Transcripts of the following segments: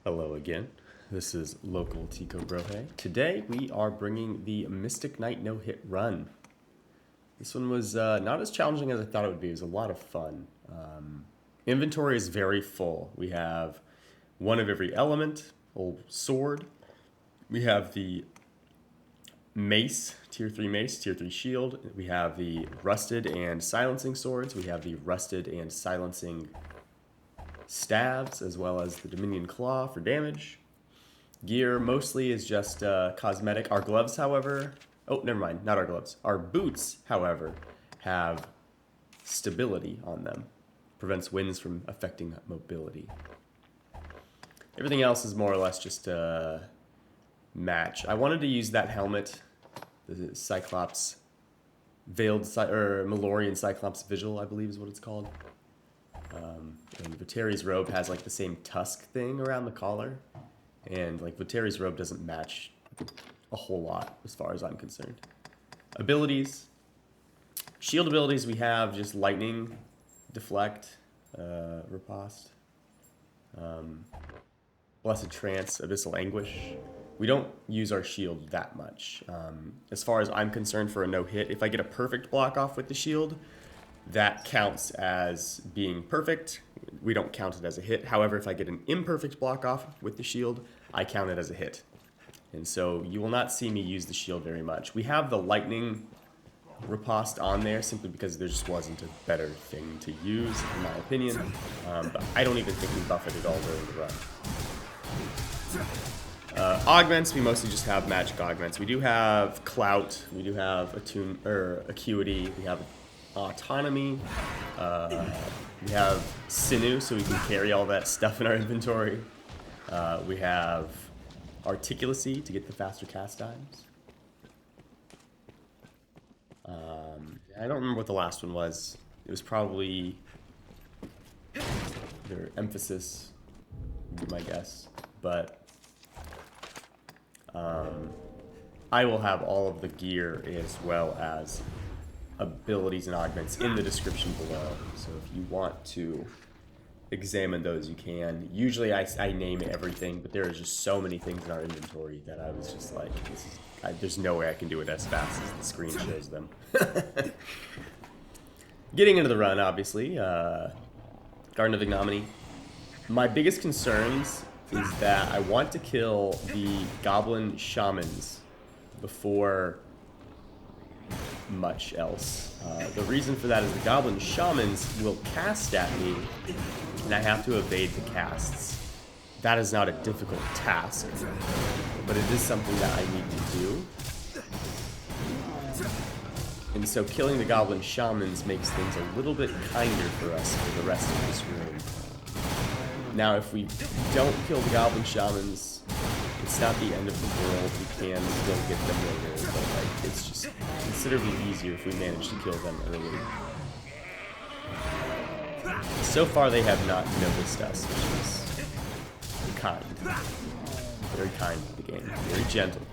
Hello again. This is local Tico Brohe. Today we are bringing the Mystic Knight no-hit run. This one was not as challenging as I thought it would be. It was a lot of fun. Inventory is very full. We have one of every element, old sword. We have the mace, tier 3 mace, tier 3 shield. We have the rusted and silencing swords. We have the rusted and silencing staves, as well as the Dominion Claw for damage. Gear mostly is just cosmetic. Our gloves, however... Oh, never mind. Not our gloves. Our boots, however, have stability on them. Prevents winds from affecting mobility. Everything else is more or less just a match. I wanted to use that helmet, the Cyclops Veiled, or Malorian Cyclops Vigil, I believe is what it's called. And Viteri's robe has like the same tusk thing around the collar, and like Viteri's robe doesn't match a whole lot as far as I'm concerned. Abilities, shield abilities, we have just Lightning, Deflect, Riposte, Blessed Trance, Abyssal Anguish. We don't use our shield that much. As far as I'm concerned, for a no-hit, if I get a perfect block off with the shield, that counts as being perfect. We don't count it as a hit. However, if I get an imperfect block off with the shield, I count it as a hit. And so you will not see me use the shield very much. We have the Lightning Riposte on there simply because there just wasn't a better thing to use, in my opinion. But I don't even think we buff it at all during the run. Augments, we mostly just have magic augments. We do have Clout, we do have Acuity, we have Autonomy, we have Sinew, so we can carry all that stuff in our inventory. We have Articulacy to get the faster cast times. I don't remember what the last one was. It was probably their emphasis, would be my guess. But I will have all of the gear as well as abilities and augments in the description below. So if you want to examine those, you can. Usually I name everything, but there are just so many things in our inventory that I was just like, there's no way I can do it as fast as the screen shows them. Getting into the run, obviously. Garden of Ignominy. My biggest concerns is that I want to kill the Goblin Shamans before much else. The reason for that is the Goblin Shamans will cast at me, and I have to evade the casts. That is not a difficult task, but it is something that I need to do. And so killing the Goblin Shamans makes things a little bit kinder for us for the rest of this room. Now, if we don't kill the Goblin Shamans, it's not the end of the world. We can still get them later, but like, it's just considerably easier if we manage to kill them early. So far, they have not noticed us, which is kind. Very kind to the game. Very gentle.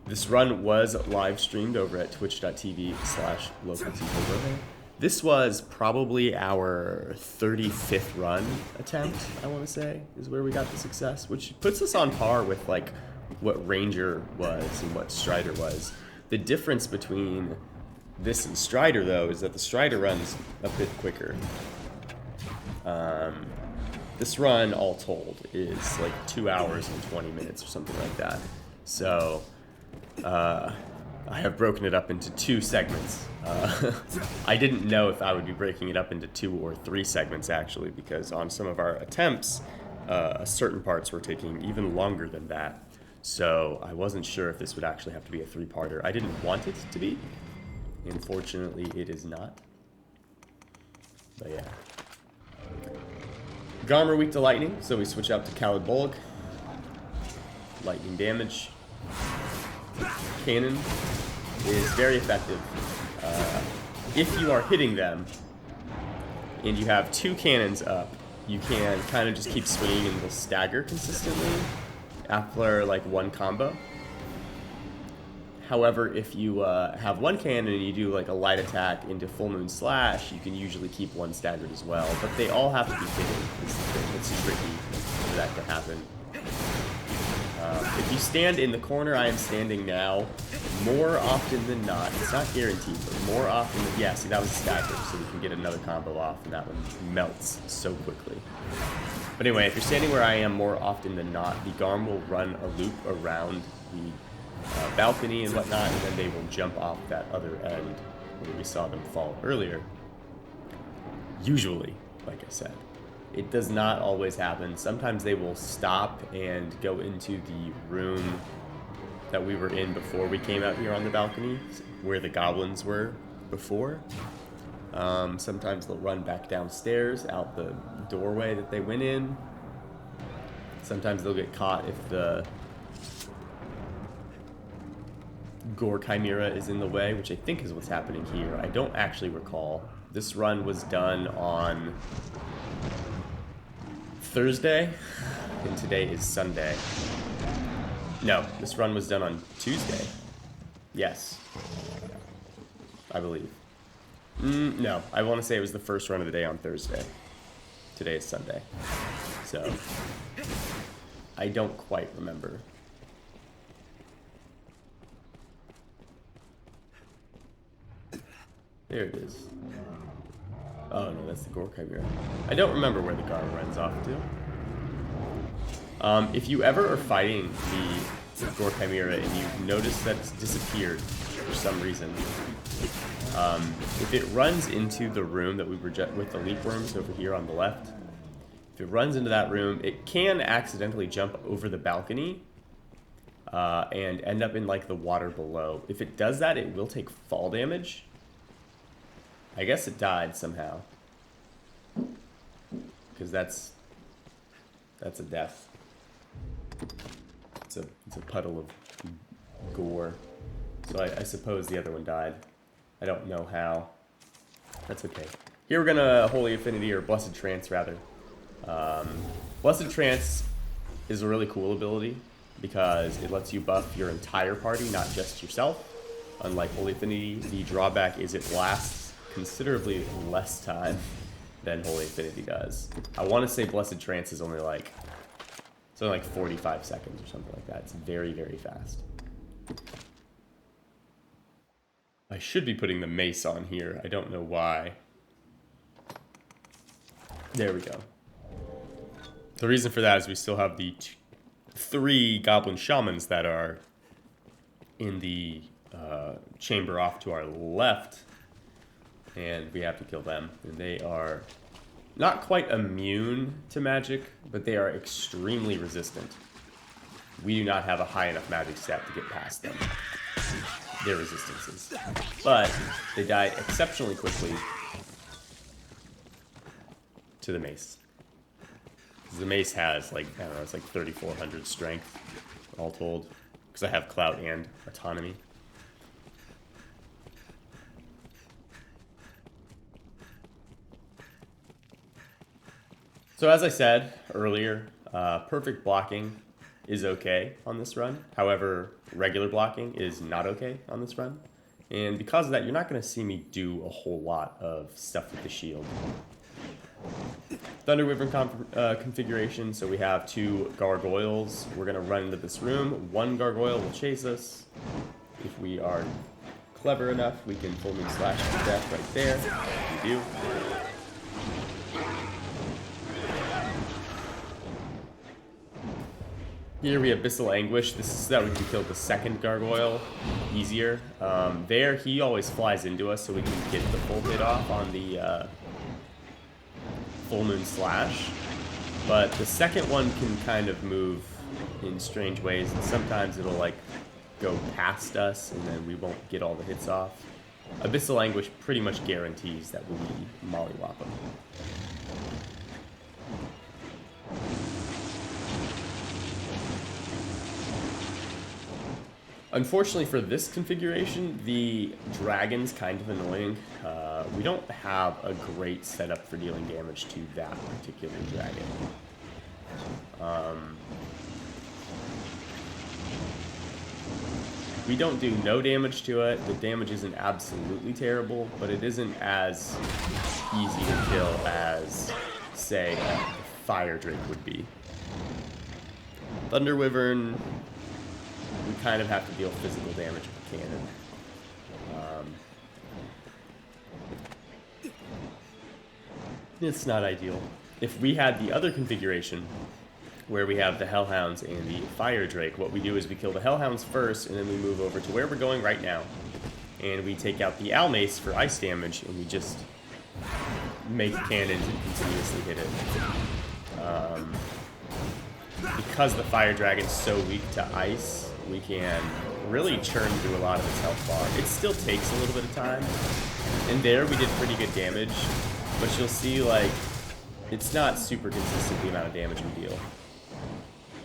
This run was live streamed over at twitch.tv/localticobrother. This was probably our 35th run attempt, I want to say, is where we got the success, which puts us on par with like what Ranger was and what Strider was. The difference between this and Strider, though, is that the Strider runs a bit quicker. This run, all told, is like 2 hours and 20 minutes or something like that. So I have broken it up into 2 segments. I didn't know if I would be breaking it up into 2 or 3 segments, actually, because on some of our attempts, certain parts were taking even longer than that. So I wasn't sure if this would actually have to be a 3-parter. I didn't want it to be. Unfortunately, it is not. But yeah. Garm are weak to lightning, so we switch out to Caladbolg. Lightning damage. Cannon is very effective. If you are hitting them and you have 2 cannons up, you can kind of just keep swinging and they'll stagger consistently after like 1 combo. However, if you have one cannon and you do like a light attack into Full Moon Slash, you can usually keep one staggered as well. But they all have to be hidden. It's tricky for that to happen. If you stand in the corner I am standing now, more often than not, it's not guaranteed, but more often than, yeah, see that was a stagger, so we can get another combo off, and that one melts so quickly. But anyway, if you're standing where I am, more often than not, the Garm will run a loop around the balcony and whatnot, and then they will jump off that other end where we saw them fall earlier. Usually, like I said. It does not always happen. Sometimes they will stop and go into the room that we were in before we came out here on the balcony, where the goblins were before. Sometimes they'll run back downstairs out the doorway that they went in. Sometimes they'll get caught if the Gore Chimera is in the way, which I think is what's happening here. I don't actually recall. This run was done on Thursday, and today is Sunday. No, this run was done on Tuesday. Yes. I believe. No, I want to say it was the first run of the day on Thursday. Today is Sunday. So, I don't quite remember. There it is. Oh no, that's the Gore Chimera. I don't remember where the guard runs off to. If you ever are fighting the Gore Chimera and you notice that it's disappeared for some reason, if it runs into the room that we were with the leap worms over here on the left, if it runs into that room, it can accidentally jump over the balcony and end up in like the water below. If it does that, it will take fall damage. I guess it died somehow, because that's a death. It's a puddle of gore. So I suppose the other one died. I don't know how. That's okay. Here we're gonna Holy Affinity, or Blessed Trance rather. Blessed Trance is a really cool ability because it lets you buff your entire party, not just yourself. Unlike Holy Affinity, the drawback is it lasts considerably less time than Holy Affinity does. I want to say Blessed Trance is only like 45 seconds or something like that. It's very, very fast. I should be putting the mace on here. I don't know why. There we go. The reason for that is we still have the 3 goblin shamans that are in the chamber off to our left. And we have to kill them. And they are not quite immune to magic, but they are extremely resistant. We do not have a high enough magic stat to get past them. Their resistances. But they die exceptionally quickly to the mace. The mace has like, I don't know, it's like 3,400 strength all told. Because I have Clout and Autonomy. So as I said earlier, perfect blocking is okay on this run. However, regular blocking is not okay on this run. And because of that, you're not going to see me do a whole lot of stuff with the shield. Thunder Wyvern configuration, so we have 2 gargoyles. We're going to run into this room. 1 gargoyle will chase us. If we are clever enough, we can Full Moon Slash to death right there. We do. Here we have Abyssal Anguish. This is so that we can kill the 2nd gargoyle easier. There, he always flies into us, so we can get the full hit off on the Full Moon Slash. But the second one can kind of move in strange ways, and sometimes it'll like go past us, and then we won't get all the hits off. Abyssal Anguish pretty much guarantees that we'll mollywop him. Unfortunately for this configuration, the dragon's kind of annoying. We don't have a great setup for dealing damage to that particular dragon. We don't do no damage to it. The damage isn't absolutely terrible, but it isn't as easy to kill as, say, a Fire Drake would be. Thunder Wyvern, we kind of have to deal physical damage with the cannon. It's not ideal. If we had the other configuration, where we have the Hellhounds and the Fire Drake, what we do is we kill the Hellhounds first, and then we move over to where we're going right now. And we take out the Almace for ice damage, and we just make cannons and continuously hit it. Because the Fire Dragon's so weak to ice, we can really churn through a lot of its health bar. It still takes a little bit of time. And there we did pretty good damage, but you'll see, like, it's not super consistent the amount of damage we deal.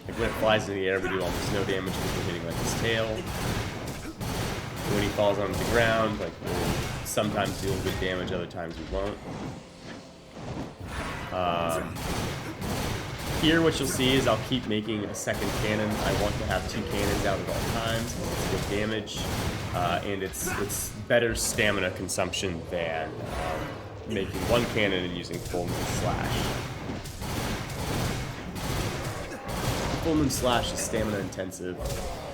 Like when it flies in the air, we do almost no damage because we're hitting like his tail. When he falls onto the ground, like we'll sometimes deal good damage, other times we won't. Here what you'll see is I'll keep making a second cannon. I want to have 2 cannons out at all times. It's good damage, and it's better stamina consumption than making 1 cannon and using Full Moon Slash. Full Moon Slash is stamina intensive.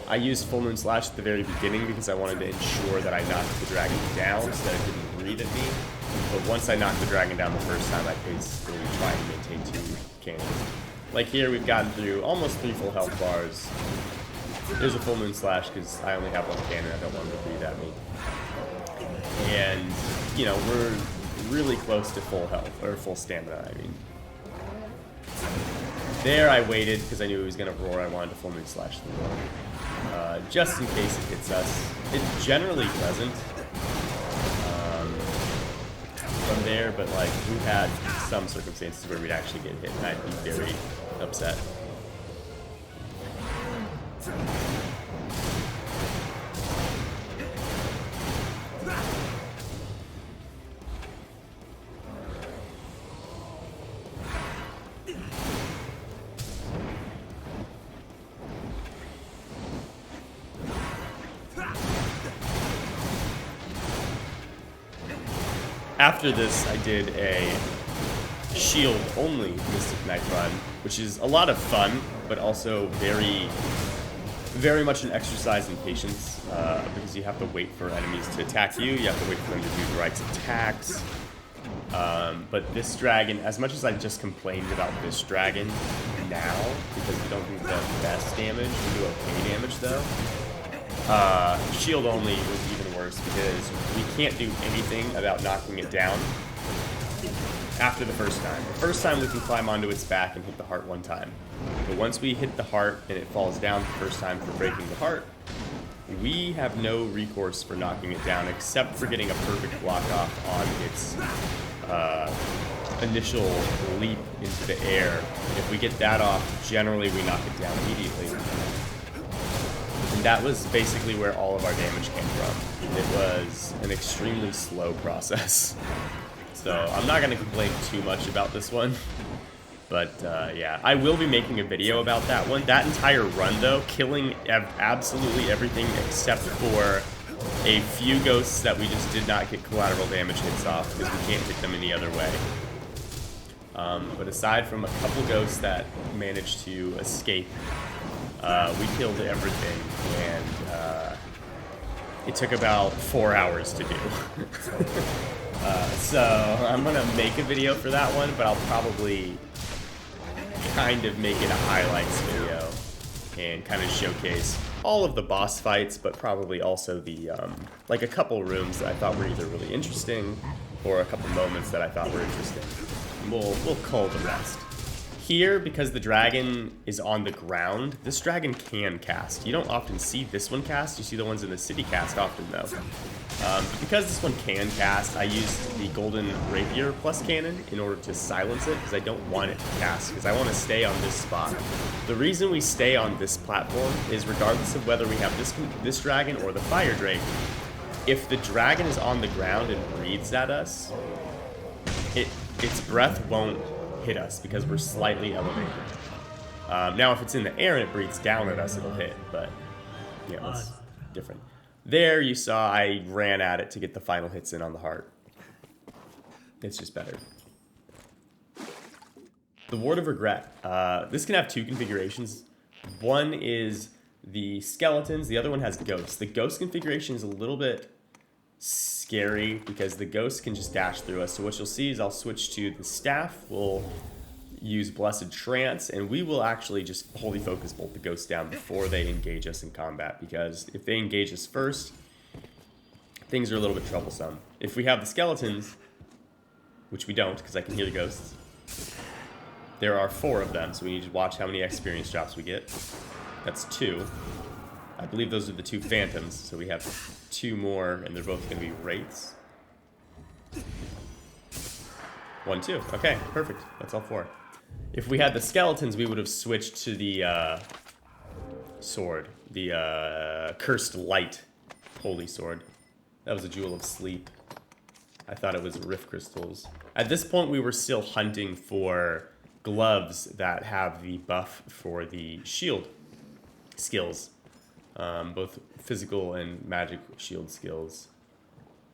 I used Full Moon Slash at the very beginning because I wanted to ensure that I knocked the dragon down so that it didn't breathe at me. But once I knocked the dragon down the first time, I basically tried to maintain 2 cannons. Like here, we've gotten through almost 3 full health bars. There's a Full Moon Slash because I only have 1 cannon. I don't want him to breathe at me. And, you know, we're really close to full health, or full stamina, I mean. There I waited because I knew he was going to roar. I wanted to Full Moon Slash the roar. Just in case it hits us. It generally doesn't. From there, but like, we've had some circumstances where we'd actually get hit, and I'd be very upset. After this, I did a shield-only Mystic Knight run, which is a lot of fun, but also very, very much an exercise in patience, because you have to wait for enemies to attack you, you have to wait for them to do the right attacks. But this dragon, as much as I just complained about this dragon now, because we don't do the best damage, we do okay damage though, shield only was even worse because we can't do anything about knocking it down after the first time. The first time we can climb onto its back and hit the heart 1 time. But once we hit the heart and it falls down the first time for breaking the heart, we have no recourse for knocking it down except for getting a perfect block off on its initial leap into the air. If we get that off, generally we knock it down immediately. And that was basically where all of our damage came from. It was an extremely slow process. So I'm not going to complain too much about this one. But yeah, I will be making a video about that one. That entire run though, killing absolutely everything except for a few ghosts that we just did not get collateral damage hits off because we can't hit them any other way. But aside from a couple ghosts that managed to escape, we killed everything, and it took about 4 hours to do. So I'm gonna make a video for that one, but I'll probably kind of make it a highlights video and kind of showcase all of the boss fights, but probably also the like a couple rooms that I thought were either really interesting or a couple moments that I thought were interesting. We'll cull the rest. Here, because the dragon is on the ground, this dragon can cast. You don't often see this one cast. You see the ones in the city cast often, though. But because this one can cast, I used the golden rapier plus cannon in order to silence it, because I don't want it to cast, because I want to stay on this spot. The reason we stay on this platform is regardless of whether we have this dragon or the fire drake, if the dragon is on the ground and breathes at us, its breath won't hit us because we're slightly elevated. Now if it's in the air and it breathes down at us, it'll hit, but yeah, different. There you saw I ran at it to get the final hits in on the heart. It's just better. The Ward of Regret. This can have two configurations. One is the skeletons, the other one has ghosts. The ghost configuration is a little bit scary because the ghosts can just dash through us. So what you'll see is I'll switch to the staff. We'll use Blessed Trance, and we will actually just Holy Focus bolt the ghosts down before they engage us in combat, because if they engage us first, things are a little bit troublesome. If we have the skeletons, which we don't because I can hear the ghosts, there are 4 of them, so we need to watch how many experience drops we get. That's 2. I believe those are the 2 phantoms, so we have 2 more, and they're both going to be wraiths. 1, 2. Okay, perfect. That's all 4. If we had the skeletons, we would have switched to the sword, the Cursed Light Holy Sword. That was a Jewel of Sleep. I thought it was Rift Crystals. At this point, we were still hunting for gloves that have the buff for the shield skills, both physical and magic shield skills.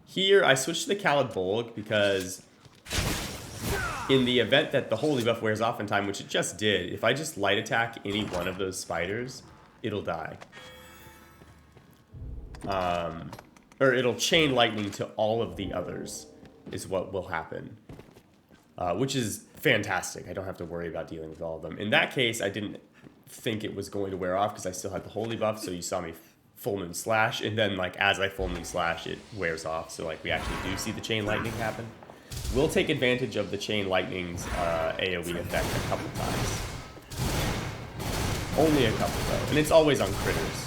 Here, I switched to the Caladbolg because in the event that the holy buff wears off in time, which it just did, if I just light attack any one of those spiders, it'll die. Or it'll chain lightning to all of the others, is what will happen. Which is fantastic. I don't have to worry about dealing with all of them. In that case, I didn't think it was going to wear off because I still had the holy buff, so you saw me full moon slash, and then like as I full moon slash, it wears off. So like we actually do see the chain lightning happen. We'll take advantage of the chain lightning's AoE effect a couple times. Only a couple though, and it's always on critters.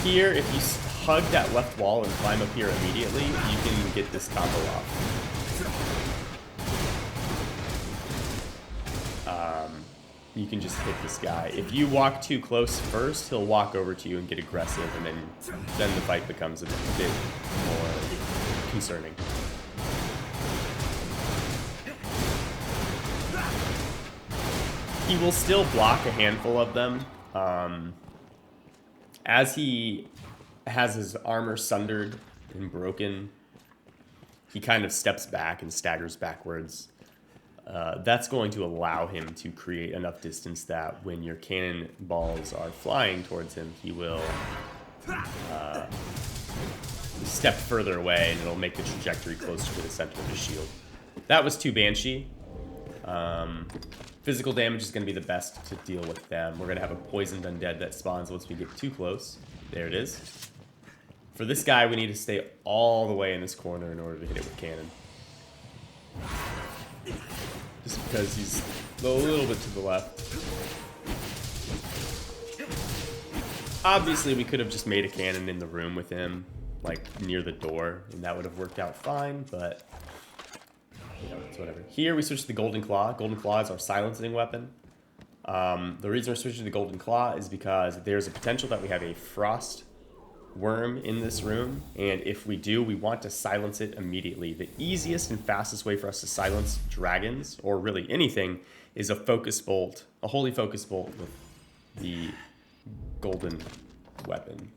Here, if you hug that left wall and climb up here immediately, you can get this combo off. You can just hit this guy. If you walk too close first, he'll walk over to you and get aggressive, and then the fight becomes a bit more concerning. He will still block a handful of them. As he has his armor sundered and broken, he kind of steps back and staggers backwards. That's going to allow him to create enough distance that when your cannonballs are flying towards him, he will step further away, and it'll make the trajectory closer to the center of his shield. That was 2 Banshee. Physical damage is going to be the best to deal with them. We're going to have a poisoned undead that spawns once we get too close. There it is. For this guy, we need to stay all the way in this corner in order to hit it with cannon. Just because he's a little bit to the left. Obviously, we could have just made a cannon in the room with him, like near the door, and that would have worked out fine, but you know, it's whatever. Here we switch to the Golden Claw. Golden Claw is our silencing weapon. The reason we're switching to the Golden Claw is because there's a potential that we have a frost worm in this room, and if we do, we want to silence it immediately. The easiest and fastest way for us to silence dragons, or really anything, is a focus bolt, a holy focus bolt with the golden weapon,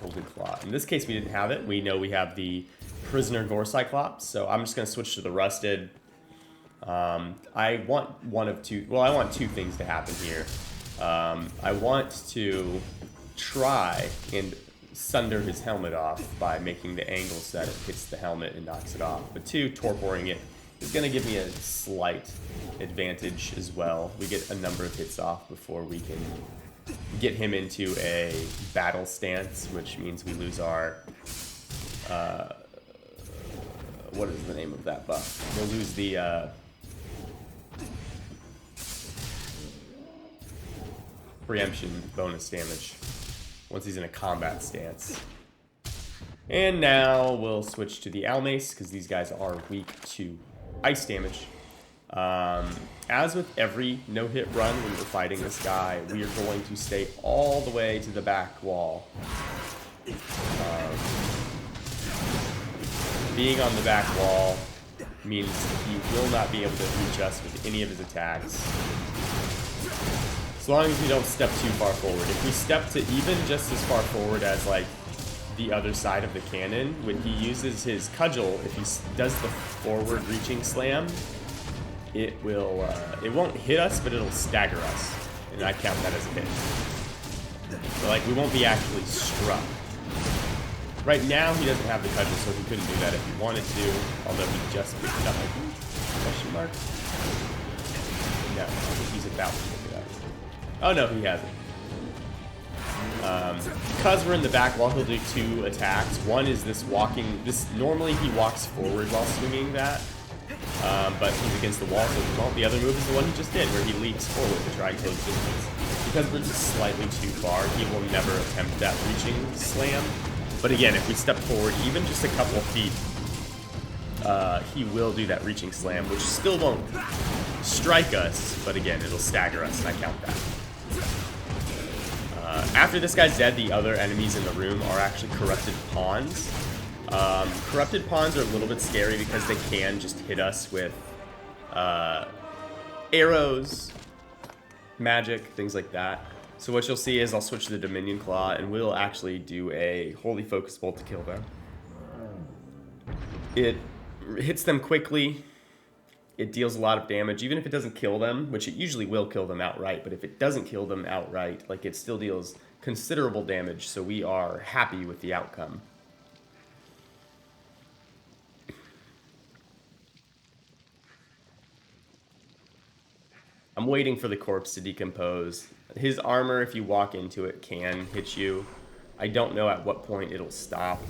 Golden Claw. In this case, we didn't have it. We know we have the Prisoner Gore Cyclops, so I'm just going to switch to the Rusted. I want one of two, well, I want 2 things to happen here. I want to try and sunder his helmet off by making the angle so that it hits the helmet and knocks it off. But 2, torporing it is going to give me a slight advantage as well. We get a number of hits off before we can get him into a battle stance, which means we lose our... what is the name of that buff? We'll lose the... preemption bonus damage once he's in a combat stance. And now we'll switch to the Almace, because these guys are weak to ice damage. As with every no-hit run when we're fighting this guy, we are going to stay all the way to the back wall. Being on the back wall means he will not be able to reach us with any of his attacks. As long as we don't step too far forward. If we step to even just as far forward as like the other side of the cannon, when he uses his cudgel, if he does the forward reaching slam, it won't hit us, but it'll stagger us. And I count that as a hit. So like we won't be actually struck. Right now he doesn't have the cudgel, so he couldn't do that if he wanted to, although he just picked it up. Question mark? No, he's about to pick it up. Oh no, he hasn't. Because we're in the back wall, he'll do 2 attacks. One is this walking, normally he walks forward while swinging that, but he's against the wall, so well, the other move is the one he just did, where he leaps forward to try and close distance. Because we're just slightly too far, he will never attempt that reaching slam. But again, if we step forward even just a couple of feet, he will do that reaching slam, which still won't strike us, but again, it'll stagger us, and I count that. After this guy's dead, the other enemies in the room are actually corrupted pawns. Corrupted pawns are a little bit scary because they can just hit us with arrows, magic, things like that. So what you'll see is I'll switch to the Dominion Claw, and we'll actually do a Holy Focus Bolt to kill them. It hits them quickly. It deals a lot of damage, even if it doesn't kill them, which it usually will kill them outright, but if it doesn't kill them outright, like it still deals considerable damage, so we are happy with the outcome. I'm waiting for the corpse to decompose. His armor, if you walk into it, can hit you. I don't know at what point it'll stop.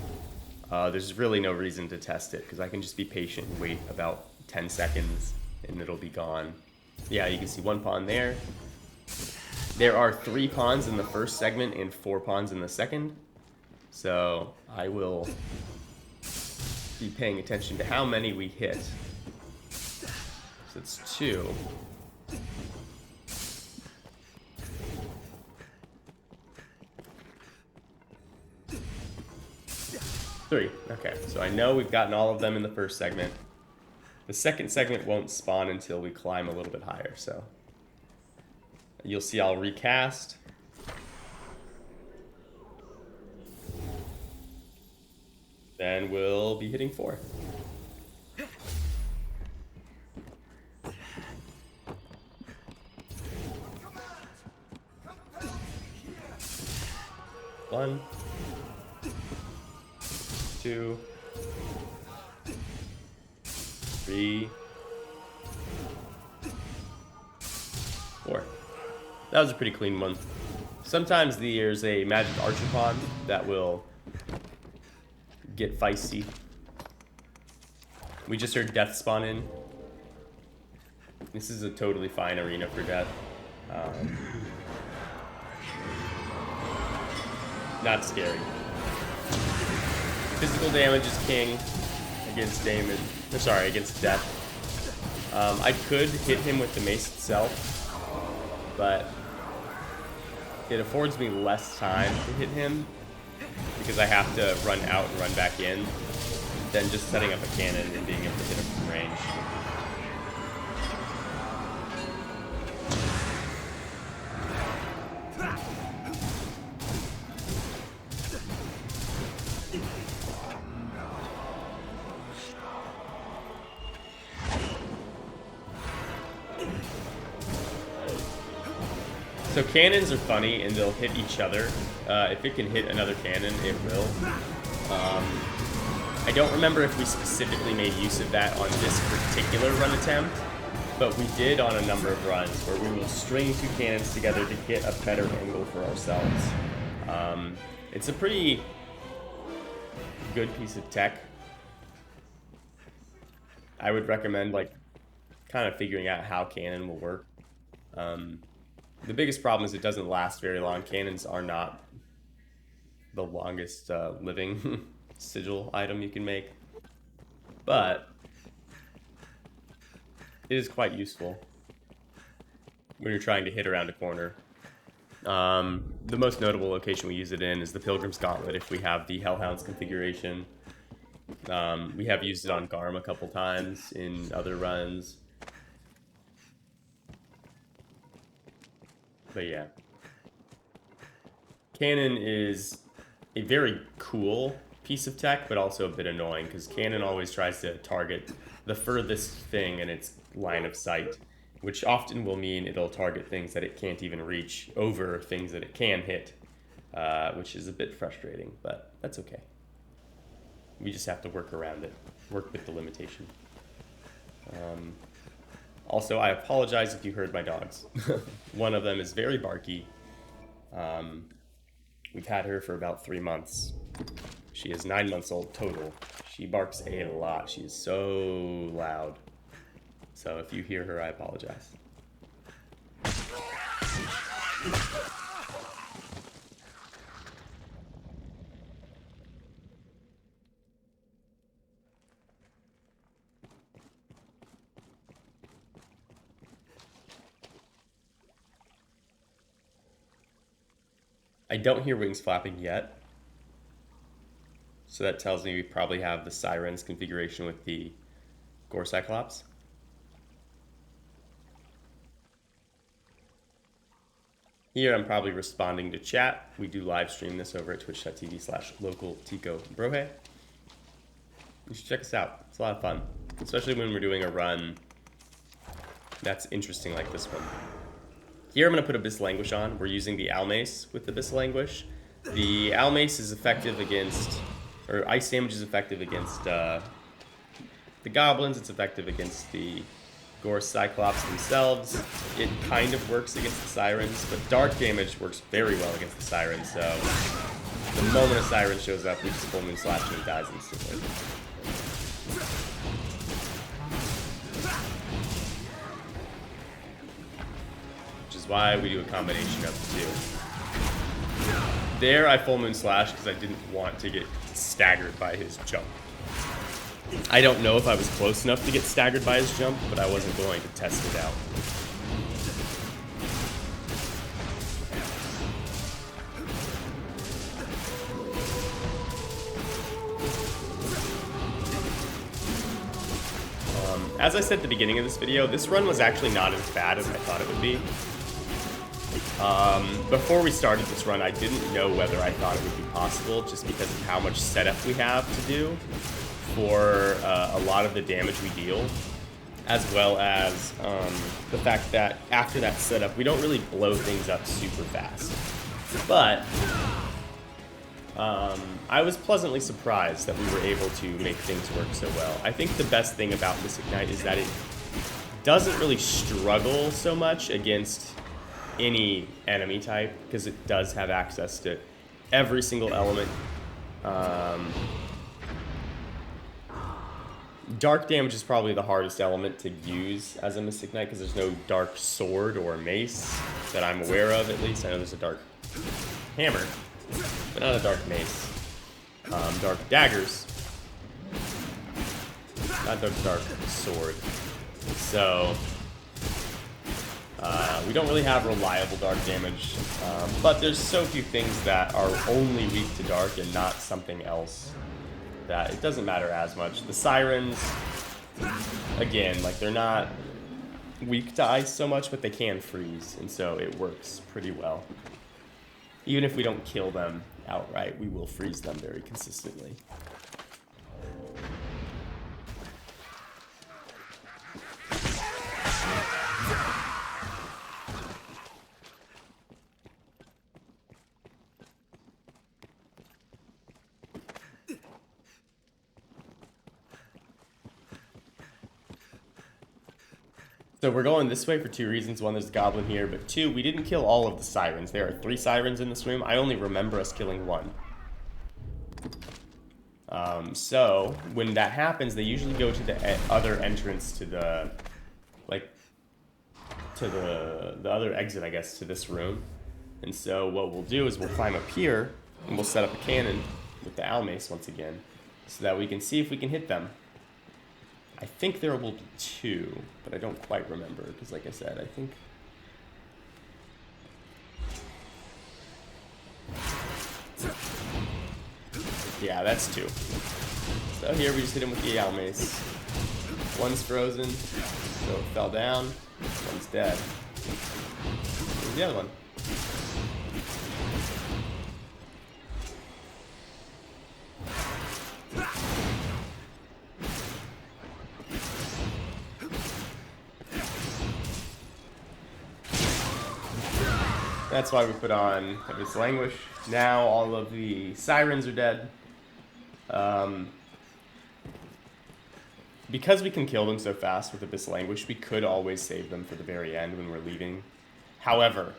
There's really no reason to test it, because I can just be patient and wait about 10 seconds, and it'll be gone. Yeah, you can see 1 pawn there. There are 3 pawns in the first segment and 4 pawns in the second. So I will be paying attention to how many we hit. So it's 2. 3. Okay, so I know we've gotten all of them in the first segment. The second segment won't spawn until we climb a little bit higher, so you'll see I'll recast. Then we'll be hitting 4. One, 2, 3, 4. That was a pretty clean one. Sometimes there's a magic archer pawn that will get feisty. We just heard death spawn in. This is a totally fine arena for death. Not scary. Physical damage is king against damage. Or sorry, against death. I could hit him with the mace itself, but it affords me less time to hit him because I have to run out and run back in than just setting up a cannon and being able to hit him from range. So cannons are funny, and they'll hit each other. If it can hit another cannon, it will. I don't remember if we specifically made use of that on this particular run attempt, but we did on a number of runs where we will string 2 cannons together to get a better angle for ourselves. It's a pretty good piece of tech. I would recommend like kind of figuring out how cannon will work. The biggest problem is it doesn't last very long. Cannons are not the longest living sigil item you can make, but it is quite useful when you're trying to hit around a corner. The most notable location we use it in is the Pilgrim's Gauntlet if we have the Hellhounds configuration. We have used it on Garm a couple times in other runs. But yeah. Cannon is a very cool piece of tech, but also a bit annoying, because Cannon always tries to target the furthest thing in its line of sight, which often will mean it'll target things that it can't even reach over things that it can hit, which is a bit frustrating, but that's okay. We just have to work around it, work with the limitation. Also, I apologize if you heard my dogs. One of them is very barky. We've had her for about 3 months. She is 9 months old total. She barks a lot. She is so loud. So if you hear her, I apologize. I don't hear wings flapping yet. So that tells me we probably have the Sirens configuration with the Gore Cyclops. Here I'm probably responding to chat. We do live stream this over at twitch.tv/localticobrohe. You should check us out. It's a lot of fun, especially when we're doing a run that's interesting like this one. Here I'm going to put Abyssal Anguish on. We're using the Almace with Abyssal Anguish. The Almace is effective against, or ice damage is effective against the goblins. It's effective against the Gore Cyclops themselves. It kind of works against the Sirens, but dark damage works very well against the Sirens, so the moment a Siren shows up, we just full moon slash and he dies instantly. Why we do a combination of the two. There I full moon slash because I didn't want to get staggered by his jump. I don't know if I was close enough to get staggered by his jump, but I wasn't going to test it out. As I said at the beginning of this video, this run was actually not as bad as I thought it would be. Before we started this run, I didn't know whether I thought it would be possible, just because of how much setup we have to do for a lot of the damage we deal, as well as the fact that after that setup, we don't really blow things up super fast. But I was pleasantly surprised that we were able to make things work so well. I think the best thing about this Ignite is that it doesn't really struggle so much against any enemy type, because it does have access to every single element. Dark damage is probably the hardest element to use as a Mystic Knight, because there's no dark sword or mace that I'm aware of, at least. I know there's a dark hammer, but not a dark mace. Dark daggers, not the dark sword. So we don't really have reliable dark damage, but there's so few things that are only weak to dark and not something else that it doesn't matter as much. The Sirens, again, like, they're not weak to ice so much, but they can freeze, and so it works pretty well. Even if we don't kill them outright, we will freeze them very consistently. So we're going this way for two reasons. One, there's a goblin here, but two, we didn't kill all of the Sirens. There are 3 Sirens in this room. I only remember us killing 1. So when that happens, they usually go to the other entrance to the, like, to the other exit, I guess, to this room. And so what we'll do is we'll climb up here and we'll set up a cannon with the Almace once again, so that we can see if we can hit them. I think there will be 2, but I don't quite remember, because like I said, I think... Yeah, that's 2. So here we just hit him with the Almace. One's frozen, so it fell down. One's dead. Where's the other one? That's why we put on Abyssal Anguish. Now all of the Sirens are dead. Because we can kill them so fast with Abyssal Anguish, we could always save them for the very end when we're leaving. However,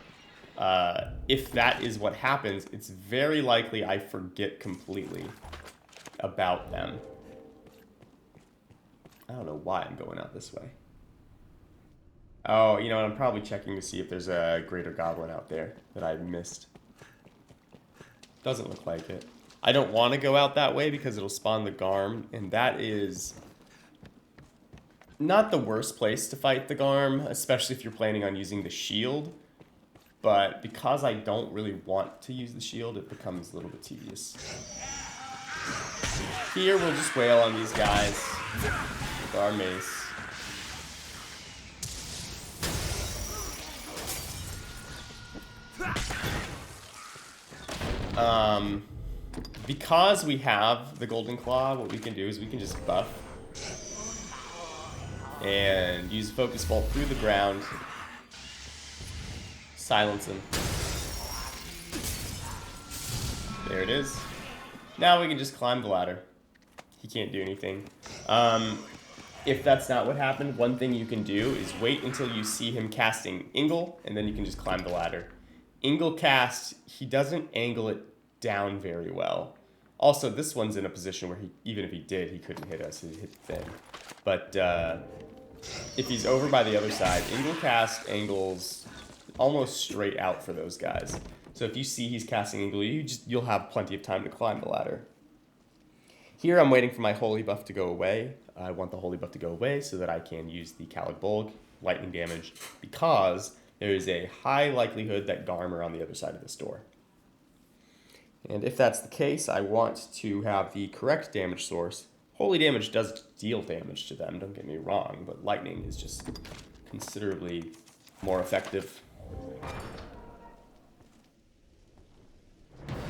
if that is what happens, it's very likely I forget completely about them. I don't know why I'm going out this way. Oh, you know what? I'm probably checking to see if there's a greater goblin out there that I missed. Doesn't look like it. I don't want to go out that way because it'll spawn the Garm, and that is not the worst place to fight the Garm, especially if you're planning on using the shield. But because I don't really want to use the shield, it becomes a little bit tedious. Here, we'll just wail on these guys with our mace. Because we have the Golden Claw, what we can do is we can just buff and use Focus Bolt through the ground, silence him. There it is. Now we can just climb the ladder. He can't do anything. If that's not what happened, one thing you can do is wait until you see him casting Angle, and then you can just climb the ladder. Angle cast, he doesn't angle it down very well. Also, this one's in a position where even if he did, he couldn't hit us. He hit thin. But if he's over by the other side, Angle cast angles almost straight out for those guys. So if you see he's casting Angle, you'll have plenty of time to climb the ladder. Here I'm waiting for my holy buff to go away. I want the holy buff to go away so that I can use the Caladbolg lightning damage, because there is a high likelihood that Garm are on the other side of this door. And if that's the case, I want to have the correct damage source. Holy damage does deal damage to them, don't get me wrong, but lightning is just considerably more effective.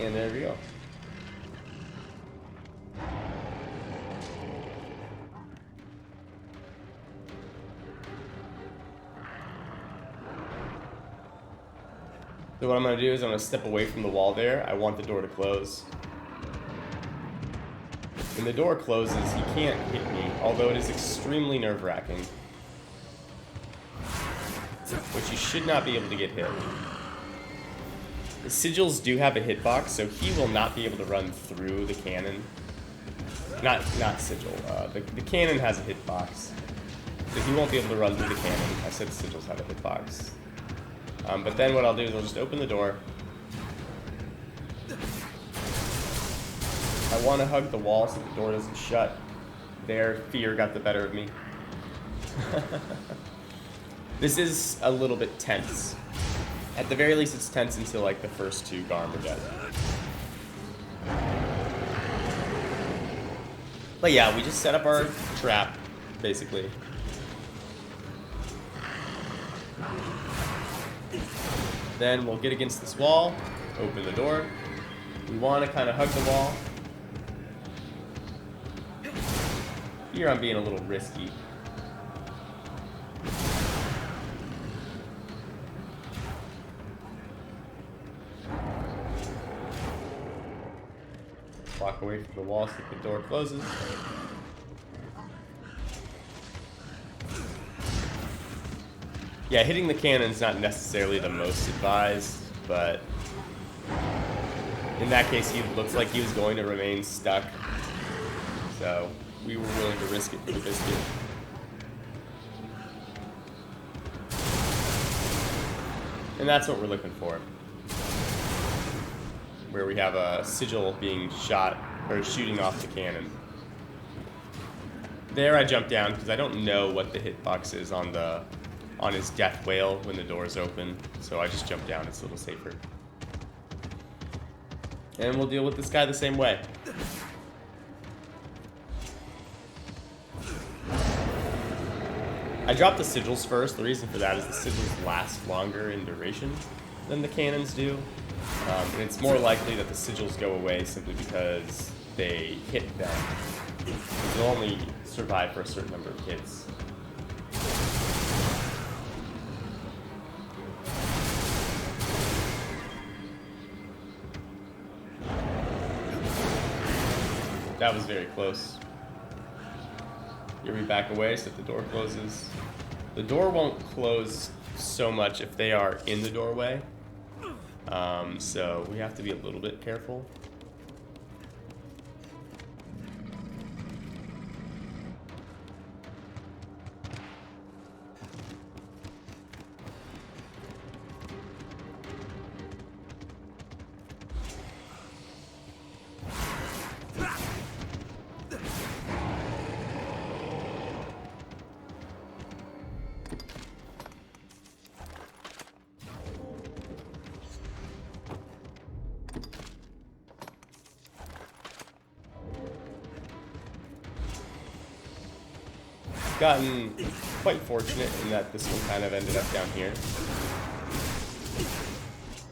And there we go. So what I'm going to do is I'm going to step away from the wall there. I want the door to close. When the door closes, he can't hit me, although it is extremely nerve-wracking. Which you should not be able to get hit. The sigils do have a hitbox, so he will not be able to run through the cannon. Not sigil. The cannon has a hitbox, so he won't be able to run through the cannon. I said the sigils have a hitbox. But then what I'll do is I'll just open the door. I want to hug the wall so the door doesn't shut. Their fear got the better of me. This is a little bit tense. At the very least, it's tense until like the first two Garm are dead. But yeah, we just set up our trap, basically. Then we'll get against this wall, open the door. We want to kind of hug the wall. Here I'm being a little risky. Walk away from the wall so the door closes. Yeah, hitting the cannon's not necessarily the most advised, but in that case, he looks like he was going to remain stuck. So we were willing to risk it for the biscuit. And that's what we're looking for. Where we have a sigil being shot, or shooting off the cannon. There I jump down because I don't know what the hitbox is on his death wail when the door is open, so I just jump down, it's a little safer. And we'll deal with this guy the same way. I dropped the sigils first. The reason for that is the sigils last longer in duration than the cannons do. And it's more likely that the sigils go away simply because they hit them. They'll only survive for a certain number of hits. That was very close. Here we back away so that the door closes. The door won't close so much if they are in the doorway. So we have to be a little bit careful. Gotten quite fortunate in that this one kind of ended up down here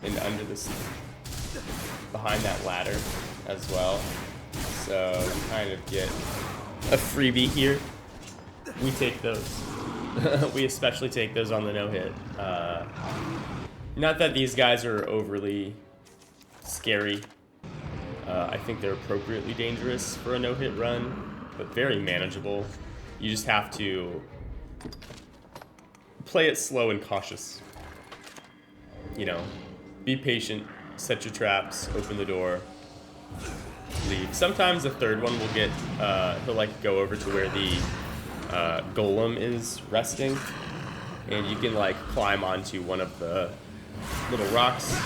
and under this, behind that ladder as well, so you kind of get a freebie here. We take those. We especially take those on the no-hit. Not that these guys are overly scary. I think they're appropriately dangerous for a no-hit run, but very manageable. You just have to play it slow and cautious. You know, be patient, set your traps, open the door, leave. Sometimes the third one will get, he'll like go over to where the golem is resting, and you can like climb onto one of the little rocks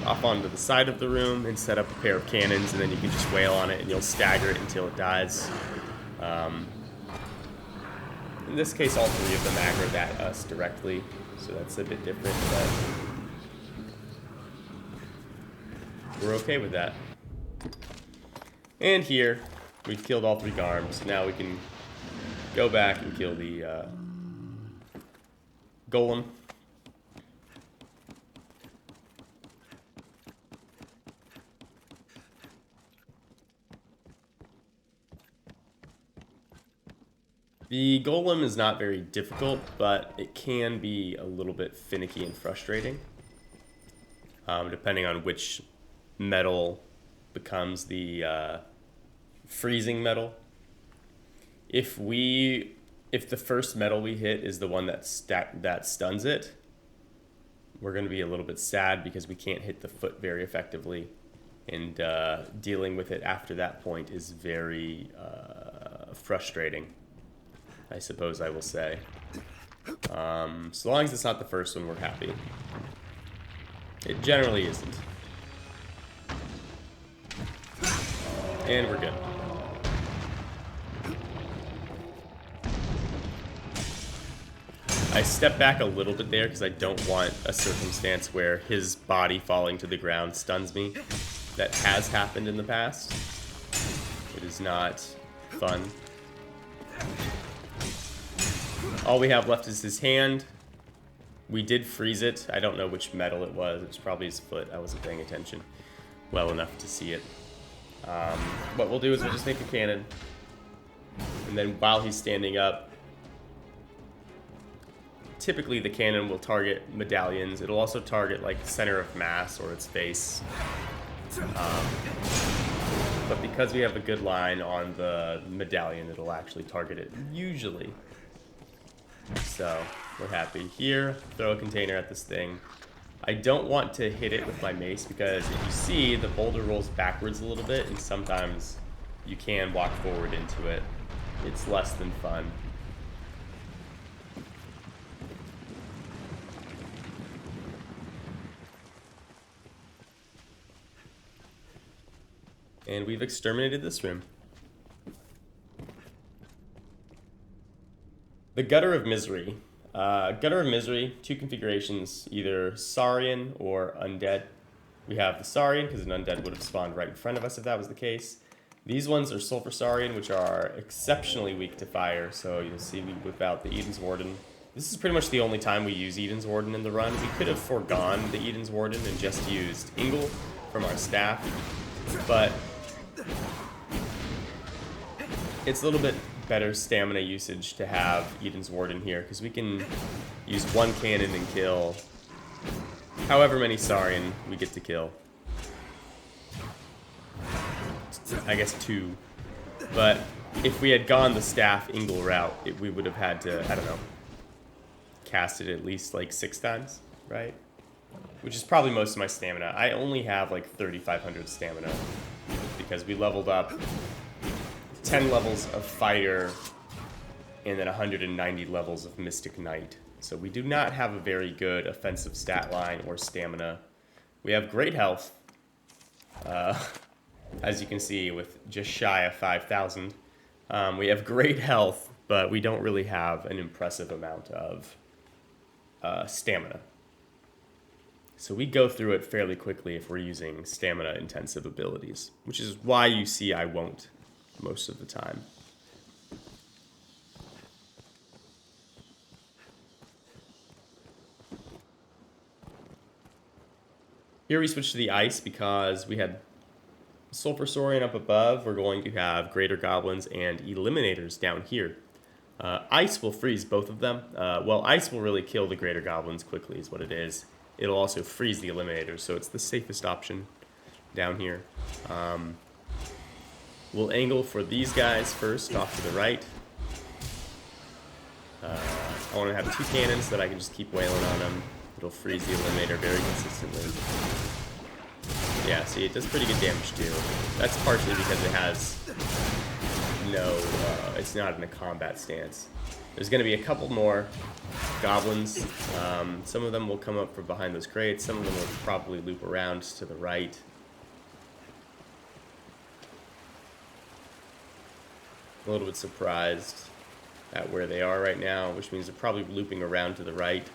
off onto the side of the room and set up a pair of cannons, and then you can just wail on it and you'll stagger it until it dies. In this case, all three of them aggroed at us directly, so that's a bit different, but we're okay with that. And here, we've killed all three Garms. Now we can go back and kill the Golem. The Golem is not very difficult, but it can be a little bit finicky and frustrating, depending on which metal becomes the freezing metal. If the first metal we hit is the one that stuns it, we're going to be a little bit sad because we can't hit the foot very effectively, and dealing with it after that point is very frustrating, I suppose I will say. So long as it's not the first one, we're happy. It generally isn't. And we're good. I step back a little bit there because I don't want a circumstance where his body falling to the ground stuns me. That has happened in the past. It is not fun. All we have left is his hand. We did freeze it. I don't know which metal it was. It was probably his foot. I wasn't paying attention well enough to see it. What we'll do is we'll just make a cannon. And then while he's standing up, typically the cannon will target medallions. It'll also target like center of mass or its face. But because we have a good line on the medallion, it'll actually target it usually. So we're happy. Here, throw a container at this thing. I don't want to hit it with my mace because if you see, the boulder rolls backwards a little bit, and sometimes you can walk forward into it. It's less than fun. And we've exterminated this room. The Gutter of Misery. Gutter of Misery, two configurations, either Saurian or Undead. We have the Saurian, because an Undead would have spawned right in front of us if that was the case. These ones are Sulfur Saurian, which are exceptionally weak to fire, so you'll see we whip out the Eden's Warden. This is pretty much the only time we use Eden's Warden in the run. We could have foregone the Eden's Warden and just used Ingle from our staff, but it's a little bit better stamina usage to have Eden's Warden here, because we can use one cannon and kill however many Saurian we get to kill. I guess two But if we had gone the staff Ingle route, we would have had to, I don't know, cast it at least like 6 times, right? Which is probably most of my stamina. I only have like 3,500 stamina because we leveled up 10 levels of Fighter and then 190 levels of Mystic Knight. So we do not have a very good offensive stat line or stamina. We have great health, as you can see, with just shy of 5,000. We have great health, but we don't really have an impressive amount of stamina. So we go through it fairly quickly if we're using stamina-intensive abilities, which is why you see I won't most of the time. Here we switch to the ice because we had Sulfur Saurian up above. We're going to have Greater Goblins and Eliminators down here. Ice will freeze both of them. Well, ice will really kill the Greater Goblins quickly is what it is. It'll also freeze the Eliminators, so it's the safest option down here. We'll angle for these guys first, off to the right. I want to have 2 cannons so that I can just keep wailing on them. It'll freeze the Eliminator very consistently. Yeah, see, it does pretty good damage too. That's partially because it has no, it's not in a combat stance. There's going to be a couple more goblins. Some of them will come up from behind those crates. Some of them will probably loop around to the right. I'm a little bit surprised at where they are right now, which means they're probably looping around to the right.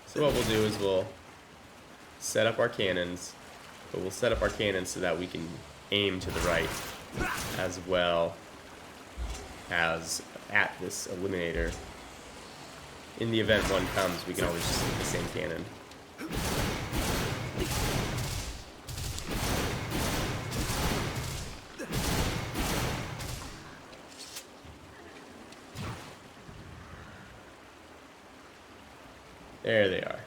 So what we'll do is we'll set up our cannons, but we'll set up our cannons so that we can aim to the right as well as at this Eliminator. In the event one comes, we can always just hit the same cannon. There they are.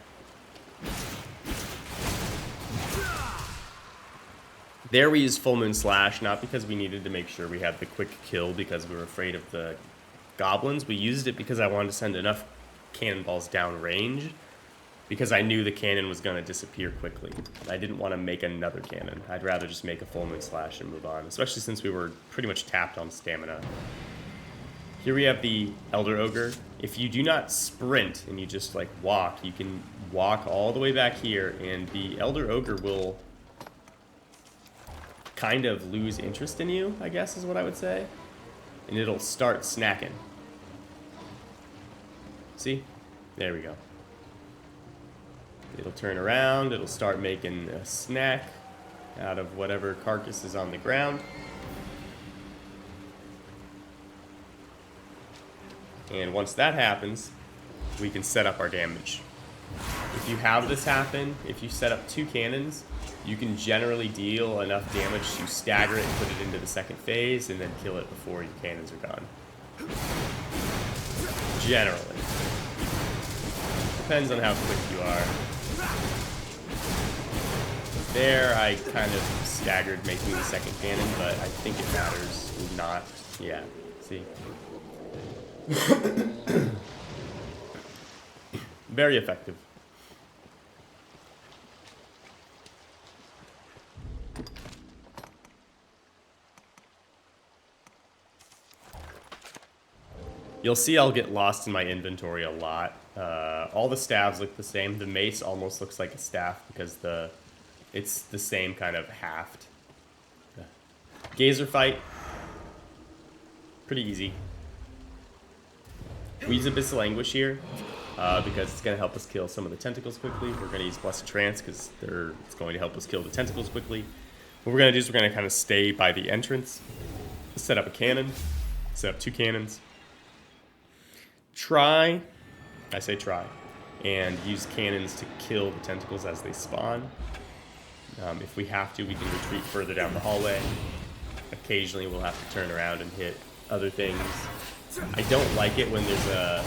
There we used Full Moon Slash, not because we needed to make sure we had the quick kill because we were afraid of the goblins. We used it because I wanted to send enough cannonballs down range because I knew the cannon was going to disappear quickly. I didn't want to make another cannon. I'd rather just make a Full Moon Slash and move on, especially since we were pretty much tapped on stamina. Here we have the Elder Ogre. If you do not sprint and you just like walk, you can walk all the way back here and the Elder Ogre will kind of lose interest in you, I guess is what I would say. And it'll start snacking. See? There we go. It'll turn around, it'll start making a snack out of whatever carcass is on the ground. And once that happens, we can set up our damage. If you have this happen, if you set up 2 cannons, you can generally deal enough damage to stagger it and put it into the second phase and then kill it before your cannons are gone. Generally. Depends on how quick you are. There, I kind of staggered making the second cannon, but I think it matters not. Yeah, see? Very effective. You'll see I'll get lost in my inventory a lot. All the staves look the same. The mace almost looks like a staff because it's the same kind of haft. Gazer fight. Pretty easy. We use Abyssal Anguish here because it's going to help us kill some of the tentacles quickly. We're going to use Blessed Trance because it's going to help us kill the tentacles quickly. What we're going to do is we're going to kind of stay by the entrance, set up a cannon, set up 2 cannons. Try, I say try, and use cannons to kill the tentacles as they spawn. If we have to, we can retreat further down the hallway. Occasionally we'll have to turn around and hit other things. I don't like it when there's a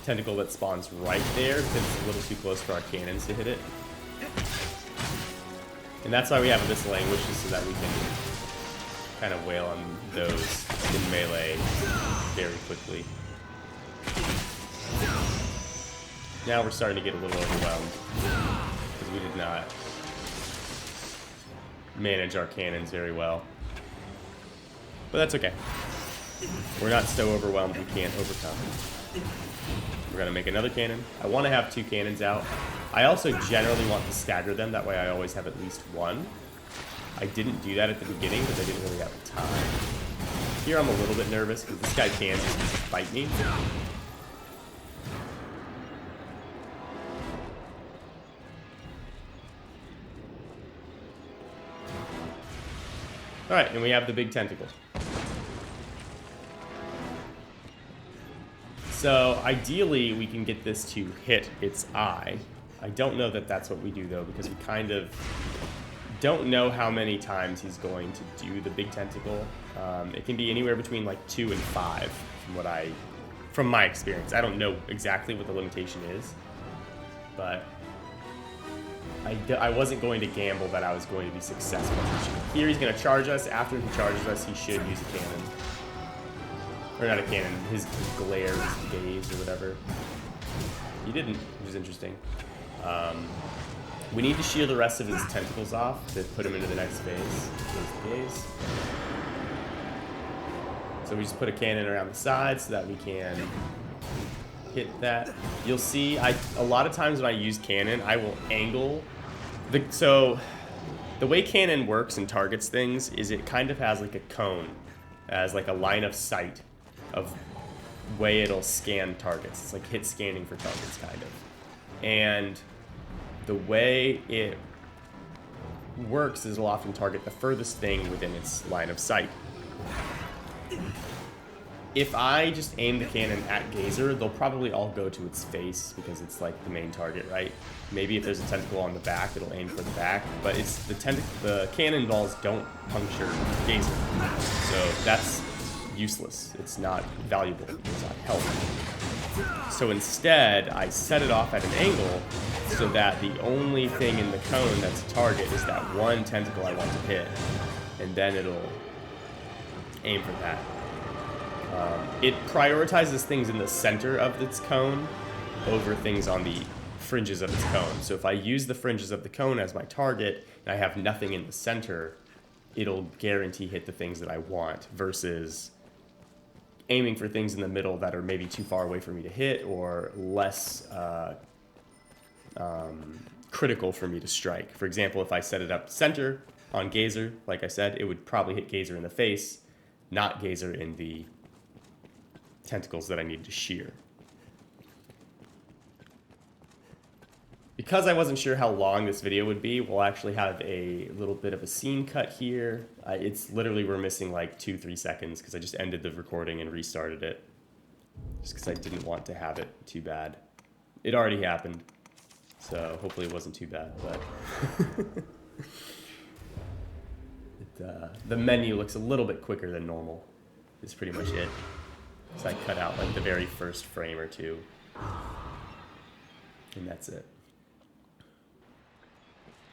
tentacle that spawns right there because it's a little too close for our cannons to hit it. And that's why we have Abyssal Anguish, so that we can kind of wail on those in melee very quickly. Now we're starting to get a little overwhelmed because we did not manage our cannons very well. But that's okay. We're not so overwhelmed we can't overcome. We're going to make another cannon. I want to have 2 cannons out. I also generally want to stagger them. That way I always have at least one. I didn't do that at the beginning because I didn't really have time. Here I'm a little bit nervous because this guy can just fight me. Alright, and we have the big tentacle. So ideally we can get this to hit its eye. I don't know that that's what we do though, because we kind of don't know how many times he's going to do the big tentacle. It can be anywhere between like 2 and 5 from my experience. I don't know exactly what the limitation is, but I wasn't going to gamble that I was going to be successful. Here he's going to charge us. After he charges us, he should use a cannon. Or not a cannon, his glare, his gaze, or whatever. He didn't, which is interesting. We need to shield the rest of his tentacles off to put him into the next phase. Gaze. So we just put a cannon around the side so that we can hit that. You'll see, a lot of times when I use cannon, I will angle. So the way cannon works and targets things is it kind of has like a cone, as like a line of sight of way it'll scan targets. It's like hit scanning for targets, kind of. And the way it works is it'll often target the furthest thing within its line of sight. If I just aim the cannon at Gazer, they'll probably all go to its face because it's like the main target, right? Maybe if there's a tentacle on the back, it'll aim for the back, but it's the cannon balls don't puncture Gazer. So that's useless. It's not valuable. It's not helpful. So instead, I set it off at an angle so that the only thing in the cone that's a target is that one tentacle I want to hit, and then it'll aim for that. It prioritizes things in the center of its cone over things on the fringes of its cone. So if I use the fringes of the cone as my target and I have nothing in the center, it'll guarantee hit the things that I want versus aiming for things in the middle that are maybe too far away for me to hit or less critical for me to strike. For example, if I set it up center on Gazer, like I said, it would probably hit Gazer in the face, not Gazer in the tentacles that I need to shear. Because I wasn't sure how long this video would be, we'll actually have a little bit of a scene cut here. It's literally, we're missing like 2-3 seconds because I just ended the recording and restarted it. Just because I didn't want to have it too bad. It already happened, so hopefully it wasn't too bad, but the menu looks a little bit quicker than normal. Is pretty much it. So I cut out like the very first frame or two, and that's it.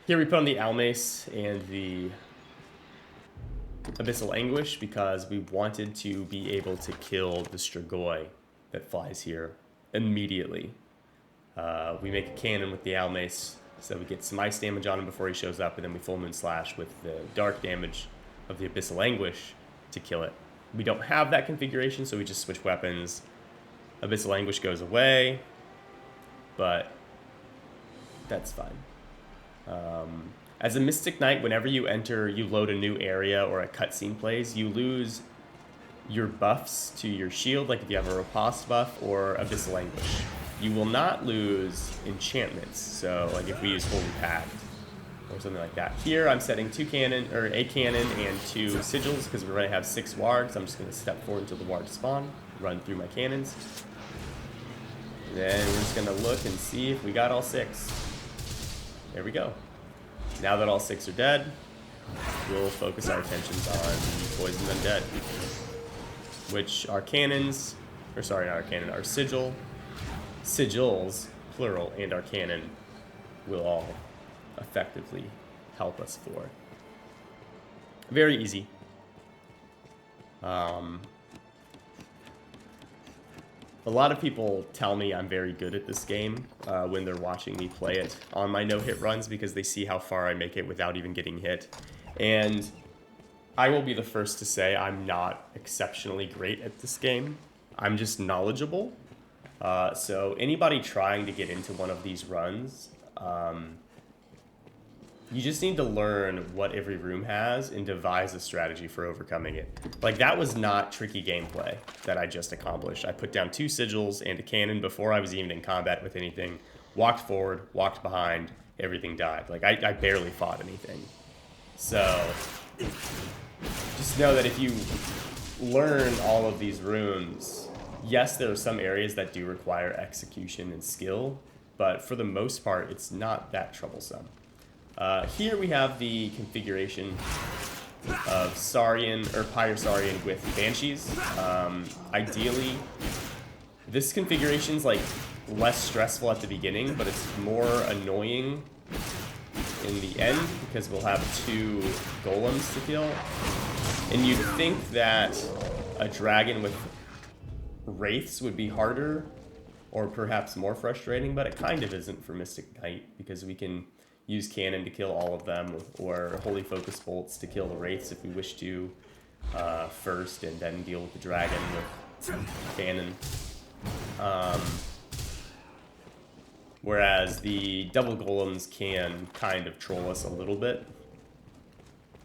Here we put on the Almace and the Abyssal Anguish because we wanted to be able to kill the Strigoi that flies here immediately. We make a cannon with the Almace so we get some ice damage on him before he shows up, and then we full moon slash with the dark damage of the Abyssal Anguish to kill it. We don't have that configuration, so we just switch weapons. Abyssal Anguish goes away, but that's fine. As a Mystic Knight, whenever you load a new area or a cutscene plays, you lose your buffs to your shield, like if you have a Riposte buff or Abyssal Anguish. You will not lose enchantments, so like if we use Holy Pact or something like that. Here I'm setting a cannon and 2 sigils because we already have 6 wards. I'm just going to step forward until the wards spawn, run through my cannons. Then we're just going to look and see if we got all 6. There we go. Now that all 6 are dead, we'll focus our attentions on the Poisoned Undead, which our cannons, or sorry, not our cannon, our sigils, plural, and our cannon will all effectively help us for. Very easy. A lot of people tell me I'm very good at this game when they're watching me play it on my no-hit runs because they see how far I make it without even getting hit. And I will be the first to say I'm not exceptionally great at this game. I'm just knowledgeable. So anybody trying to get into one of these runs, you just need to learn what every room has and devise a strategy for overcoming it. Like, that was not tricky gameplay that I just accomplished. I put down 2 sigils and a cannon before I was even in combat with anything, walked forward, walked behind, everything died. Like, I barely fought anything. So, just know that if you learn all of these rooms, yes, there are some areas that do require execution and skill, but for the most part, it's not that troublesome. Here we have the configuration of Saurian, or Pyre Saurian with Banshees. Ideally, this configuration's like less stressful at the beginning, but it's more annoying in the end because we'll have 2 golems to kill. And you'd think that a dragon with wraiths would be harder or perhaps more frustrating, but it kind of isn't for Mystic Knight because we can use cannon to kill all of them, or holy focus bolts to kill the wraiths if we wish to first, and then deal with the dragon with cannon. Whereas the double golems can kind of troll us a little bit.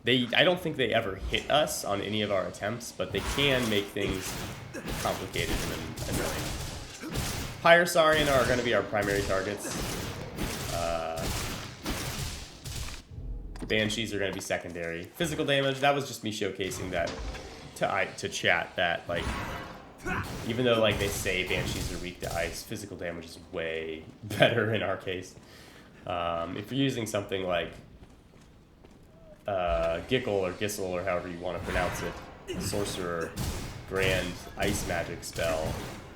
I don't think they ever hit us on any of our attempts, but they can make things complicated and annoying. Pyre Saurian are going to be our primary targets. Banshees are going to be secondary. Physical damage, that was just me showcasing that to chat that, like, even though, like, they say Banshees are weak to ice, physical damage is way better in our case. If you're using something like Gickle or Gissel or however you want to pronounce it, Sorcerer, Grand Ice Magic spell,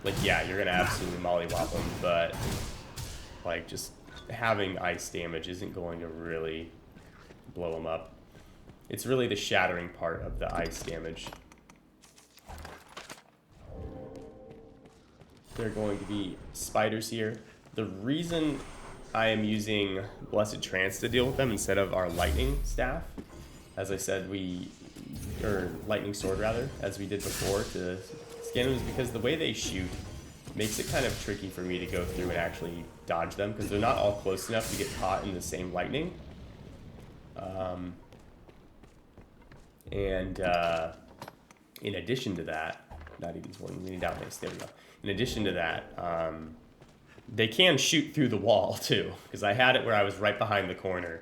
like, yeah, you're going to absolutely mollywop them, but, like, just having ice damage isn't going to really blow them up. It's really the shattering part of the ice damage. There are going to be spiders here. The reason I am using Blessed Trance to deal with them instead of our Lightning Staff, as I said, or Lightning Sword rather, as we did before to scan them, is because the way they shoot makes it kind of tricky for me to go through and actually dodge them, because they're not all close enough to get caught in the same lightning. In addition to that, not even Warden, we need Almace, there we go. In addition to that, they can shoot through the wall too, because I had it where I was right behind the corner,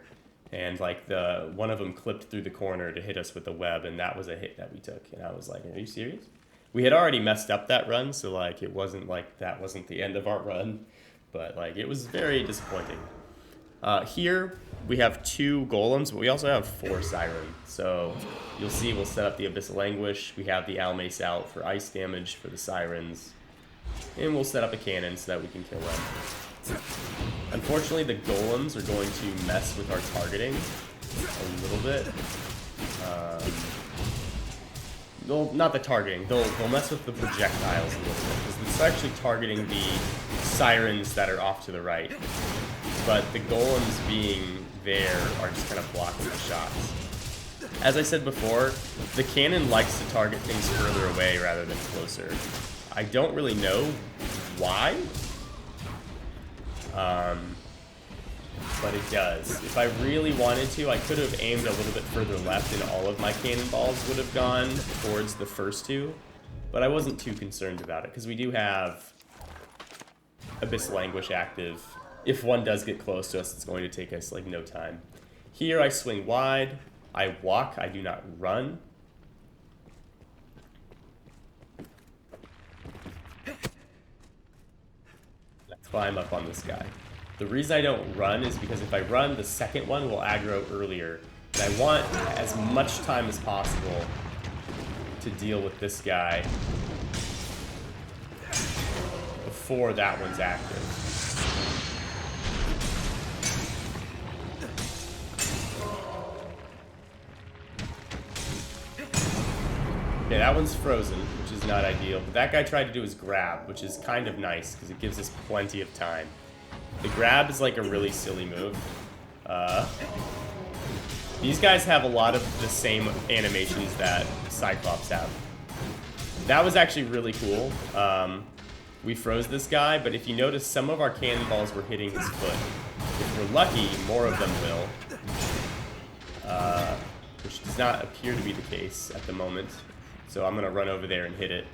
and like one of them clipped through the corner to hit us with the web, and that was a hit that we took, and I was like, are you serious? We had already messed up that run, so like it wasn't like that wasn't the end of our run, but like it was very disappointing. Here we have 2 golems, but we also have 4 sirens. So you'll see we'll set up the Abyssal Anguish. We have the Almace out for ice damage for the sirens. And we'll set up a cannon so that we can kill them. Unfortunately, the golems are going to mess with our targeting a little bit. Not the targeting. They'll mess with the projectiles a little bit, because it's actually targeting the sirens that are off to the right. But the golems being there are just kind of blocking the shots. As I said before, the cannon likes to target things further away rather than closer. I don't really know why, but it does. If I really wanted to, I could have aimed a little bit further left and all of my cannonballs would have gone towards the first 2, but I wasn't too concerned about it, because we do have Abyssal Anguish active. If one does get close to us, it's going to take us like no time. Here I swing wide, I walk, I do not run. Let's climb up on this guy. The reason I don't run is because if I run, the second one will aggro earlier. And I want as much time as possible to deal with this guy before that one's active. Okay, that one's frozen, which is not ideal. But that guy tried to do his grab, which is kind of nice, because it gives us plenty of time. The grab is like a really silly move. These guys have a lot of the same animations that Cyclops have. That was actually really cool. We froze this guy, but if you notice, some of our cannonballs were hitting his foot. If we're lucky, more of them will. Which does not appear to be the case at the moment. So I'm gonna run over there and hit it.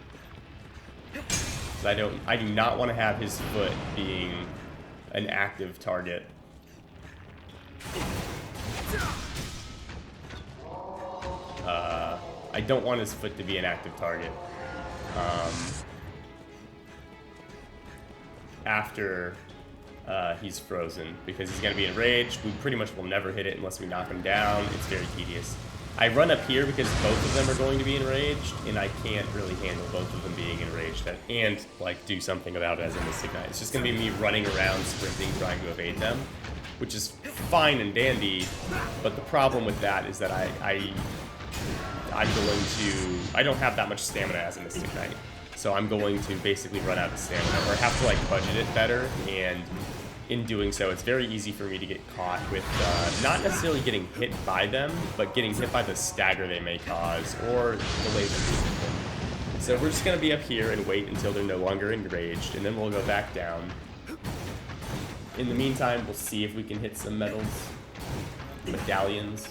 I do not want to have his foot being an active target. I don't want his foot to be an active target. After he's frozen, because he's going to be enraged. We pretty much will never hit it unless we knock him down. It's very tedious. I run up here because both of them are going to be enraged, and I can't really handle both of them being enraged and like do something about it as a Mystic Knight. It's just going to be me running around, sprinting, trying to evade them, which is fine and dandy, but the problem with that is that I don't have that much stamina as a Mystic Knight. So I'm going to basically run out of stamina, or have to like budget it better, and in doing so, it's very easy for me to get caught with not necessarily getting hit by them, but getting hit by the stagger they may cause, or the laser beam. So we're just going to be up here and wait until they're no longer enraged, and then we'll go back down. In the meantime, we'll see if we can hit some medallions.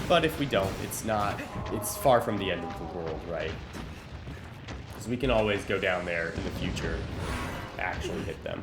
But if we don't, it's far from the end of the world, right? Because we can always go down there in the future to actually hit them.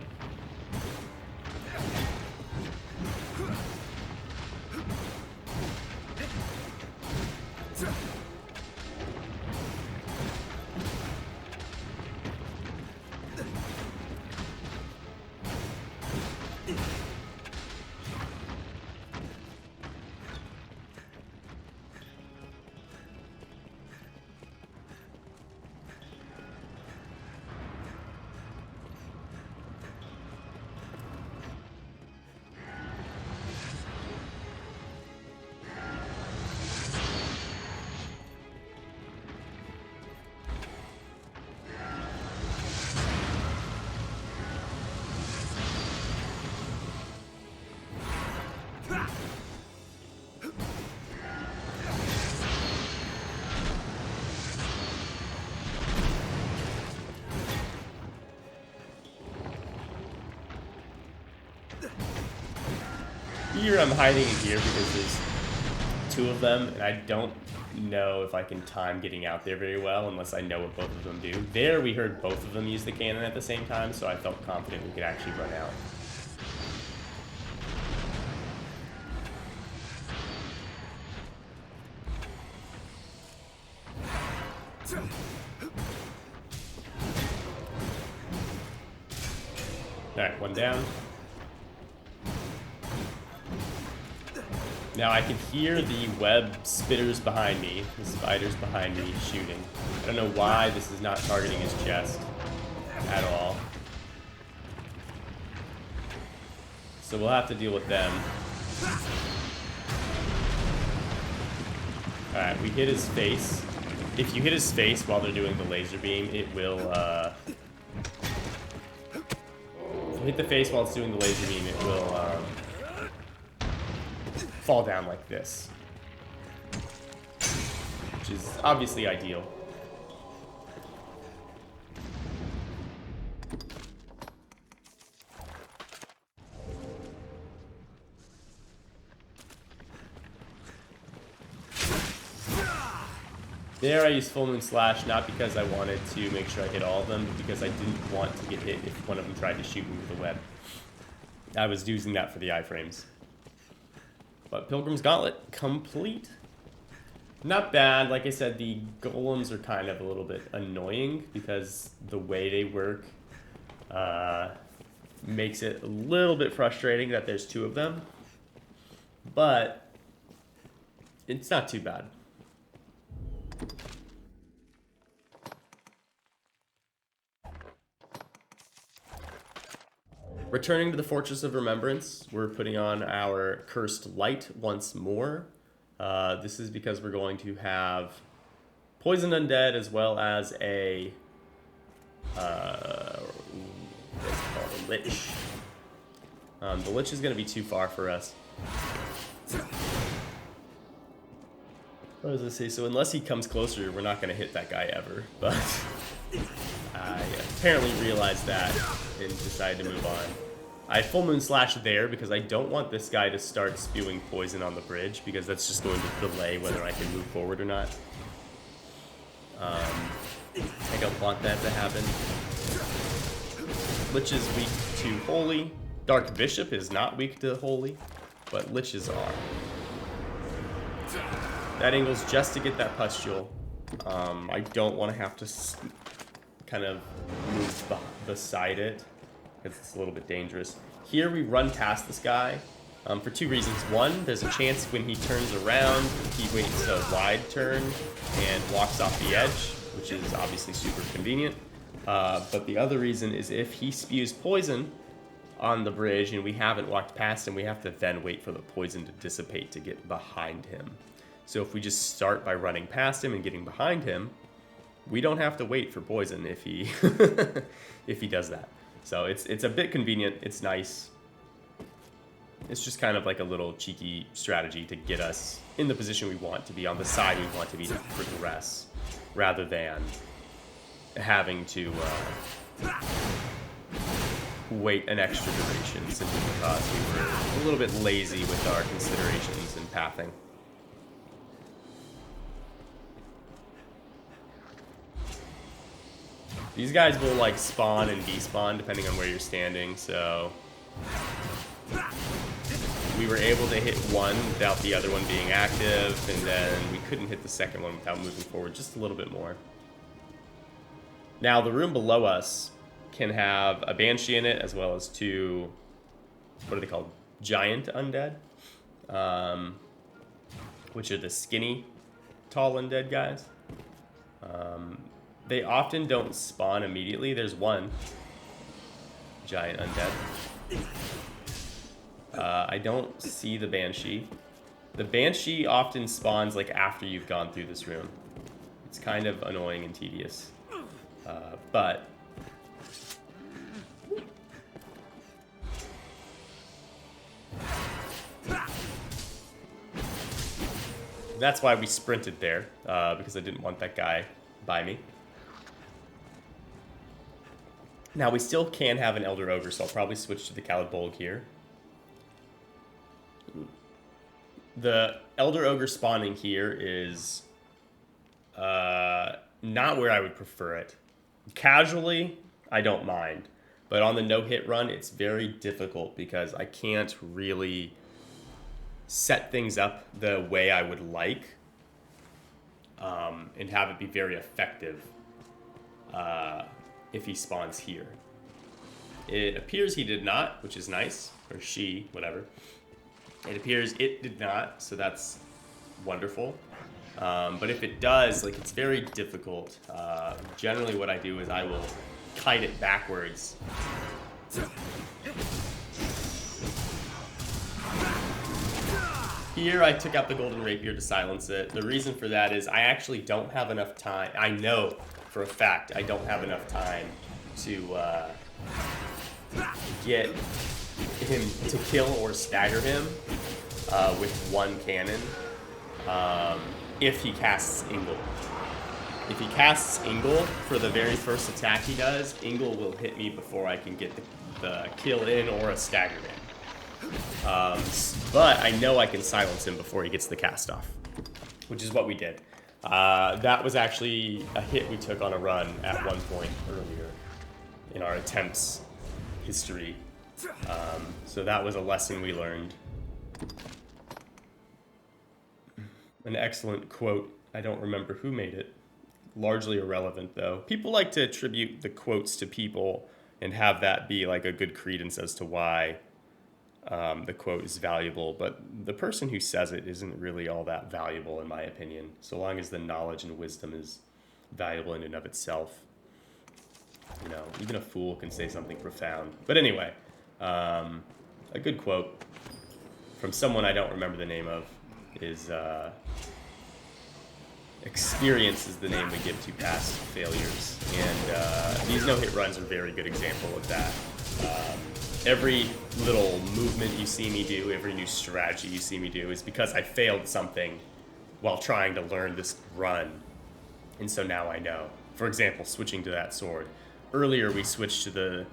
Here I'm hiding in here because there's two of them, and I don't know if I can time getting out there very well unless I know what both of them do. There we heard both of them use the cannon at the same time, so I felt confident we could actually run out. Alright, one down. Now I can hear the web spitters behind me, the spiders behind me shooting. I don't know why this is not targeting his chest at all. So we'll have to deal with them. Alright, we hit his face. If you hit his face while they're doing the laser beam, it will, if you hit the face while it's doing the laser beam, it will, fall down like this, which is obviously ideal. There I used Full Moon Slash, not because I wanted to make sure I hit all of them, but because I didn't want to get hit if one of them tried to shoot me with a web. I was using that for the iframes. But Pilgrim's Gauntlet, complete. Not bad. Like I said, the golems are kind of a little bit annoying because the way they work makes it a little bit frustrating that there's two of them. But it's not too bad. Returning to the Fortress of Remembrance, we're putting on our Cursed Light once more. This is because we're going to have poisoned undead as well as a what's it called? A lich. The lich is going to be too far for us. What does it say? So unless he comes closer, we're not going to hit that guy ever. But I apparently realized that and decided to move on. I full moon slash there because I don't want this guy to start spewing poison on the bridge, because that's just going to delay whether I can move forward or not. I don't want that to happen. Lich is weak to Holy. Dark Bishop is not weak to Holy, but Liches are. That angle's just to get that Pustule. I don't want to have to kind of move beside it, because it's a little bit dangerous. Here we run past this guy for two reasons. One, there's a chance when he turns around, he waits a wide turn and walks off the edge, which is obviously super convenient. But the other reason is if he spews poison on the bridge and we haven't walked past him, we have to then wait for the poison to dissipate to get behind him. So if we just start by running past him and getting behind him, we don't have to wait for poison if he if he does that. So it's a bit convenient. It's nice. It's just kind of like a little cheeky strategy to get us in the position we want to be, on the side we want to be, to progress, rather than having to wait an extra duration simply because we were a little bit lazy with our considerations and pathing. These guys will like spawn and despawn depending on where you're standing, so we were able to hit one without the other one being active, and then we couldn't hit the second one without moving forward just a little bit more. Now the room below us can have a Banshee in it, as well as two, what are they called? Giant undead, which are the skinny, tall undead guys. They often don't spawn immediately. There's one giant undead. I don't see the Banshee. The Banshee often spawns like after you've gone through this room. It's kind of annoying and tedious. But that's why we sprinted there, because I didn't want that guy by me. Now we still can have an Elder Ogre, so I'll probably switch to the Caladbolg here. The Elder Ogre spawning here is not where I would prefer it. Casually, I don't mind. But on the no-hit run, it's very difficult because I can't really set things up the way I would like and have it be very effective if he spawns here. It appears he did not, which is nice. Or she, whatever. It appears it did not, so that's wonderful. But if it does, like, it's very difficult. Generally what I do is I will kite it backwards. Here I took out the golden rapier to silence it. The reason for that is I actually don't have enough time. I know for a fact I don't have enough time to get him to kill or stagger him with one cannon if he casts Ingle. If he casts Ingle for the very first attack he does, Ingle will hit me before I can get the kill in or a stagger in. But I know I can silence him before he gets the cast off, which is what we did. That was actually a hit we took on a run at one point earlier in our attempts history. So that was a lesson we learned. An excellent quote. I don't remember who made it. Largely irrelevant, though. People like to attribute the quotes to people and have that be like a good credence as to why the quote is valuable, but the person who says it isn't really all that valuable, in my opinion, so long as the knowledge and wisdom is valuable in and of itself. You know, even a fool can say something profound. But anyway, a good quote from someone I don't remember the name of is, Experience is the name we give to past failures, and these no-hit runs are a very good example of that. Every little movement you see me do, every new strategy you see me do is because I failed something while trying to learn this run, and so now I know. For example, switching to that sword. Earlier we switched to the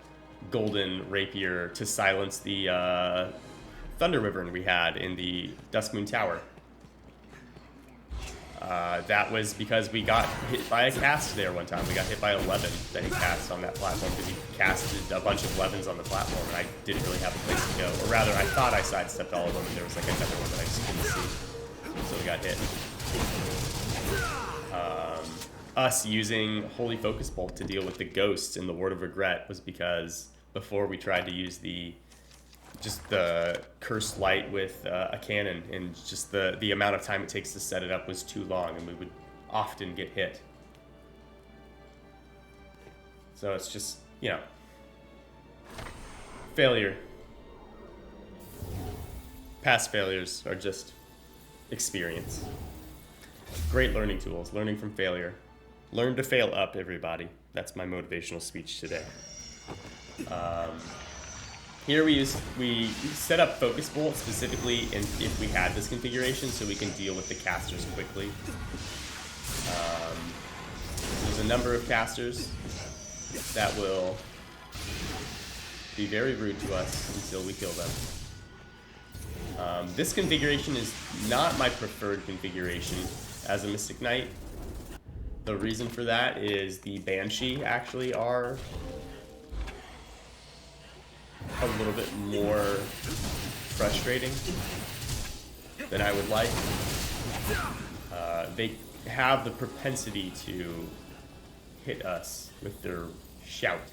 golden rapier to silence the Thunder Wyvern we had in the Duskmoon Tower. That was because we got hit by a cast there one time. We got hit by 11 that he cast on that platform because he casted a bunch of 11s on the platform and I didn't really have a place to go. Or rather, I thought I sidestepped all of them and there was like another one that I just couldn't see. So we got hit. Us using Holy Focus Bolt to deal with the ghosts in the Word of Regret was because before we tried to use the Cursed Light with a cannon, and just the amount of time it takes to set it up was too long, and we would often get hit. So it's just, you know, failure. Past failures are just experience. Great learning tools, learning from failure. Learn to fail up, everybody. That's my motivational speech today. Here we set up Focus Bolt specifically if we had this configuration so we can deal with the casters quickly. There's a number of casters that will be very rude to us until we kill them. This configuration is not my preferred configuration as a Mystic Knight. The reason for that is the Banshee actually are a little bit more frustrating than I would like. They have the propensity to hit us with their shout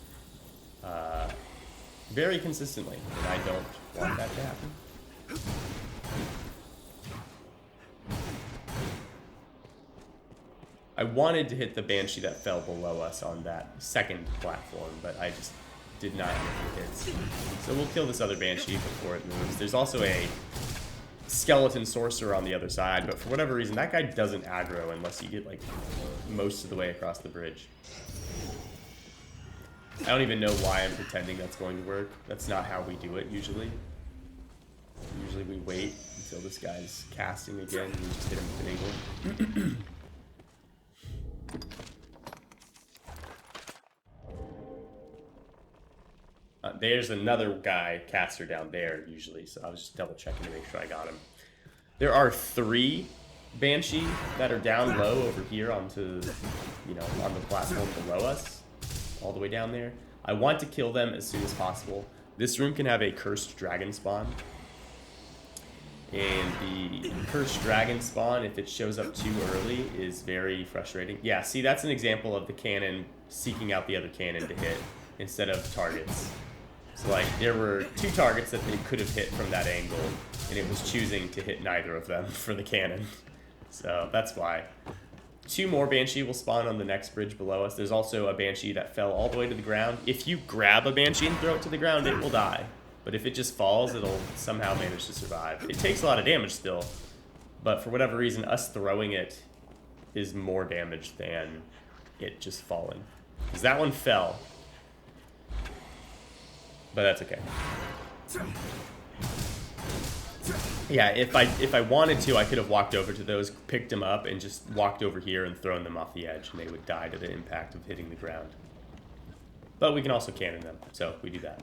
very consistently, and I don't want that to happen. I wanted to hit the Banshee that fell below us on that second platform, but I just did not hit the hits. So we'll kill this other Banshee before it moves. There's also a Skeleton Sorcerer on the other side, but for whatever reason, that guy doesn't aggro unless you get like most of the way across the bridge. I don't even know why I'm pretending that's going to work. That's not how we do it usually. Usually we wait until this guy's casting again and we just hit him with an angle. There's another guy caster down there usually, so I was just double checking to make sure I got him. There are 3 Banshee that are down low over here onto, you know, on the platform below us, all the way down there. I want to kill them as soon as possible. This room can have a Cursed Dragon spawn. And the Cursed Dragon spawn, if it shows up too early, is very frustrating. Yeah, see, that's an example of the cannon seeking out the other cannon to hit instead of targets. So, like, there were 2 targets that they could have hit from that angle, and it was choosing to hit neither of them for the cannon. So, that's why. 2 more Banshee will spawn on the next bridge below us. There's also a Banshee that fell all the way to the ground. If you grab a Banshee and throw it to the ground, it will die. But if it just falls, it'll somehow manage to survive. It takes a lot of damage still, but for whatever reason, us throwing it is more damage than it just falling. Because that one fell. But that's okay. Yeah, if I wanted to, I could have walked over to those, picked them up, and just walked over here and thrown them off the edge, and they would die to the impact of hitting the ground. But we can also cannon them, so we do that.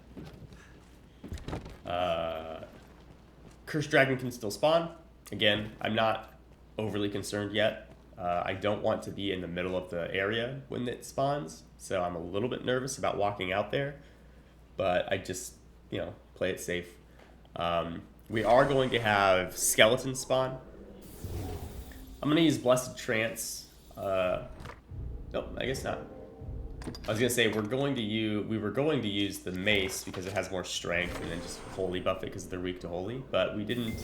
Cursed Dragon can still spawn. Again, I'm not overly concerned yet. I don't want to be in the middle of the area when it spawns, so I'm a little bit nervous about walking out there. But I just, you know, play it safe. We are going to have Skeleton spawn. I'm going to use Blessed Trance. Nope, I guess not. I was gonna say we were going to use the mace because it has more strength, and then just holy buff it because they're weak to holy, but we didn't.